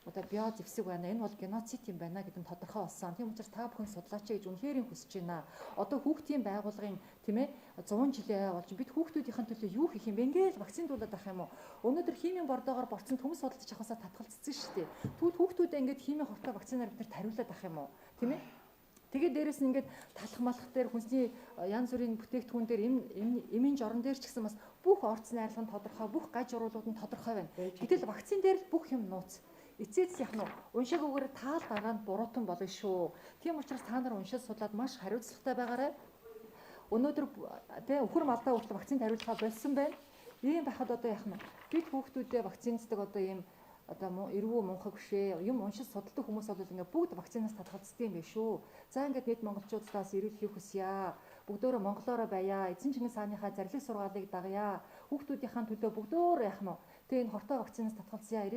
одоо био зэвсэг байна. Энэ бол геноцид юм байна гэдэг нь тодорхой болсон. Тийм учраас та бүхэн судлаач гэж үнэхээр хүсэж байна. Одоо хүүхдийн байгууллагын тийм ээ 100 жилээ болж бид хүүхдүүдийн төлөө юу хийх юм бэ? Ингээл вакциндуулаад авах юм уу? Өнөөдөр химийн бордоогоор борцсон төмс судалж авахсаа татгалцсан шүү дээ. Тэгвэл хүүхдүүдээ ингээд химийн хортой вакцинаар бид нар тариулаад авах юм уу? Тийм ээ? Тэгээд дээрэс нь ингээд талах малах дээр хүнсний янз бүрийн бүтээгдэхүүн дээр эмийн жорон дээр ч гэсэн бас бүх орц найрлага нь тодорхой, бүх гаж уруулууд нь тодорхой байна. Гэтэл вакцин дээр л бүх юм нууц. Эцээц яах нь уншаагүйгээр таал дараанд буруутан болно шүү. Тийм учраас та нар уншаад судлаад маш хариуцлагатай байгаарай. Өнөөдөр тэ өхөр малдаа хүртэл вакцин тариулахаа болсон байна. Ийм байхад одоо яах нь бид хүүхдүүдэд вакцинцдаг одоо ийм одоо эргүү мунхаг бишээ юм уншиж судалдаг хүмүүс бол ингээд бүгд вакцинаас татгалздаг юм биш үү. За ингээд нийт монголчуудаас эрүүл хийх хүсье. Бүгдөө монголоороо байя. Эзэн Чингис хааныхаа зарлиг сургаалыг дагая. Хүүхдүүдийнхээ төлөө бүгдөө яах нь тэгээ энэ хортой вакцинаас татгалзъя.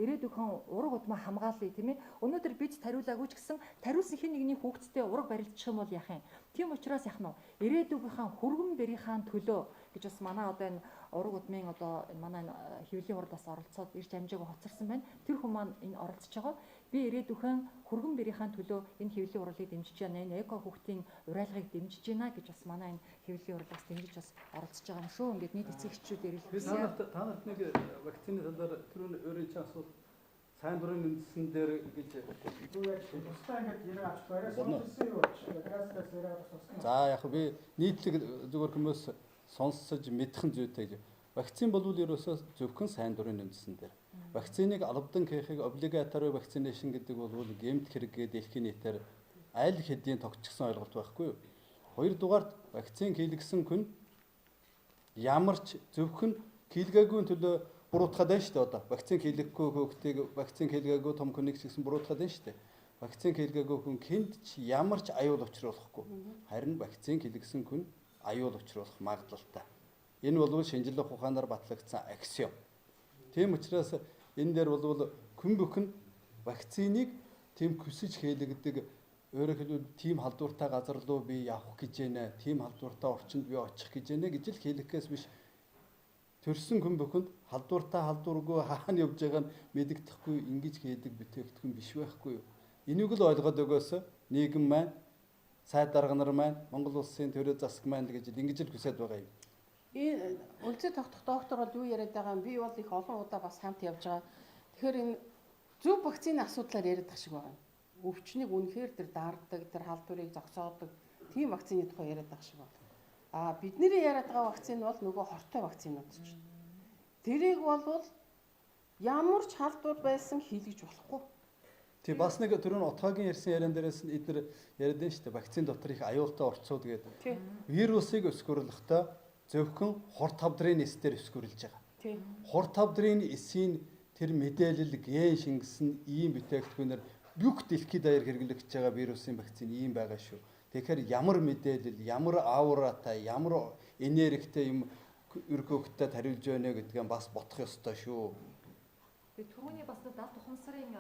Ирээдүйн ураг удмаа хамгаалъя тийм ээ. Өнөөдөр бид тариулаагүй ч гэсэн тариулсан хэн нэгний хүүхдтэй ураг барилдчих юм бол яах юм. Тийм учраас яах нь ирээдүйнхээ хөргөн бэрийнхаа төлөө гэж бас манай одоо энэ ураг удмын одоо манай хэвлэлийн урд бас оролцоод ирж амжаагүй хоцорсон байна. Тэр хүмүүс маань энэ оролцож байгаа. Би ирээдүйн хөргөн бэрийнхаа төлөө энэ хэвлэлийн уралыг дэмжиж байна. Энэ эко хүүхдийн урайлгыг дэмжиж байна гэж бас манай энэ хэвлэлийн уралаас дэмжиж бас оролцож байгаа юм шүү. Ингээд нийт эцэг эхчүүд ирэлхийе. Та нарт нэг вакцины талаар түрүүн өөрийн чинь асуулт сайн дурын үндсэн дээр гэж юу яаж тусдаа ингээд ярих авч байраас сонсон юу гэж граасгаас яриад сонсон. За яг би нийтлэг зүгээр хүмүүс сонсож мэдхэн зүйтэй гэж. Вакцин бол ерөөсөө зөвхөн сайн дурын үндсэн дээр. Вакциныг албадан хийхийг obligatory vaccination гэдэг бол гэмт хэрэггээ дэлхийн нийтээр аль хэдийн тогтчихсон ойлголт байхгүй юу? Хоёрдугаарт вакцин хийлгсэн хүн ямар ч зөвхөн хийлгээгүй төлөө буруутгаад байна шүү дээ одоо. Вакцин хийлгэхгүй хүүхдийг вакцин хийлгээгүй том хүнийг ч гэсэн буруутгаад байна шүү дээ. Вакцин хийлгээгүй хүн хүнд ч ямар ч аюул учруулахгүй. Харин вакцин хийлгэсэн хүн аюул учруулах магадлалтай. Энэ бол шинжлэх ухаанаар батлагдсан аксиом. Тийм учраас энэ дээр бол хүн бүхэн вакциныг тийм хүсэж хийлгдэг өөрөөр хэлбэл тийм халдвартай газар руу би явах гэж байна. Тийм халдвартай орчинд би очих гэж байна гэж л хийлгэхээс биш. Төрсөн хүн бүхэнд халдваргүй хаана явж байгааг нь мэддэхгүй ингэж хийдэг бүтээгдэхүүн биш байхгүй юу? Энийг л ойлгоод өгөөс нийгэм маань, сайд дарга нар маань, Монгол улсын төрөө засаг маань гэж ингэж л хүсэж байгаа юм. Энэ үлзий тогтох доктор бол юу яриад байгаа юм? Би бол их олон удаа бас хамт явж байгаа. Тэгэхээр энэ зөв вакцины асуудлаар яриад байгаа шиг байна. Өвчнийг үнэхээр тэр даардаг, тэр халдварыг зогсоодог тийм вакцины тухай яриад байгаа шиг байна. А бидний яриад байгаа вакцин бол нөгөө хортой вакцинууд ч. Тэрийг бол ямар ч халдвар байсан хийлгэж болохгүй. Тий бас нэг түрүүн отгоогийн ярьсан яриан дээрээс эдгээр яриад байна шүү дээ. Вакцин дотор их аюултай орцууд гэдэг. Вирусыг өсгөрлөхдөө зөвхөн хор тавдрын эс дээр өсгөрлөж байгаа. Хор тавдрын эсийн тэр мэдээлэл ген шингэсэн ийм бүтээгдэхүүнээр бүх дэлхийд даяар хэрэглэгдэж байгаа вирусын вакцин ийм байгаа шүү. Тэгэхээр ямар мэдээлэл, ямар ауратай, ямар энергитэй юм өргөөгтэй хариулж байна гэдгээ бас бодох ёстой шүү. Тэгээ түрүүний бас дад тухамсарын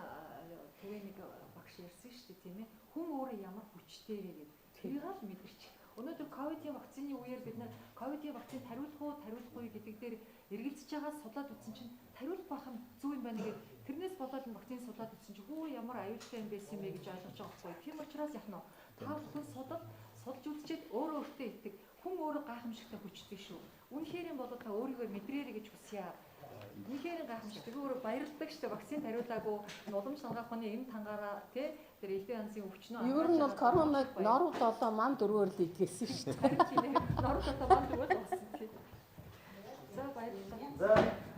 тэгээ нэг багш ярьсан шүү дээ тийм ээ. Хүн өөрөө ямар хүчтэй вэ гэдэг. Тэрийг л мэдэрч. Өнөөдөр ковидын вакцины үеэр бид нэр ковидын вакцинд хариулахгүй гэдэг дээр эргэлзэж байгаа судлаад үзсэн чинь хариулах байх нь зөв юм байна гэдэг. Тэрнээс болоод энэ вакцины судлаад үзсэн чинь хөө ямар аюултай юм байсан бэ гэж ойлгож байгаа байхгүй. Тийм учраас яах нь вэ? Та бүхэн судалж үзчихэд өөрөө өөртөө итдэг. Хүн өөрөө гайхамшигтай хүчтэй шүү. Үнэхээр юм бол та өөрийгөө мэдрээрэй гэж хүсье. Үнэхээр гайхамшигтай. Өөрөө баярлдаг шүү дээ. Вакцинд хариулаагүй уламж сангаахны эм тангаараа тий тэр элдэн янзын өвчнөө. Ер нь бол коронавиг норууд 7 ман 4-өөр л идгээсэн шүү дээ. Норууд 7 ман 4-өөр болсон тий. За баярлалаа.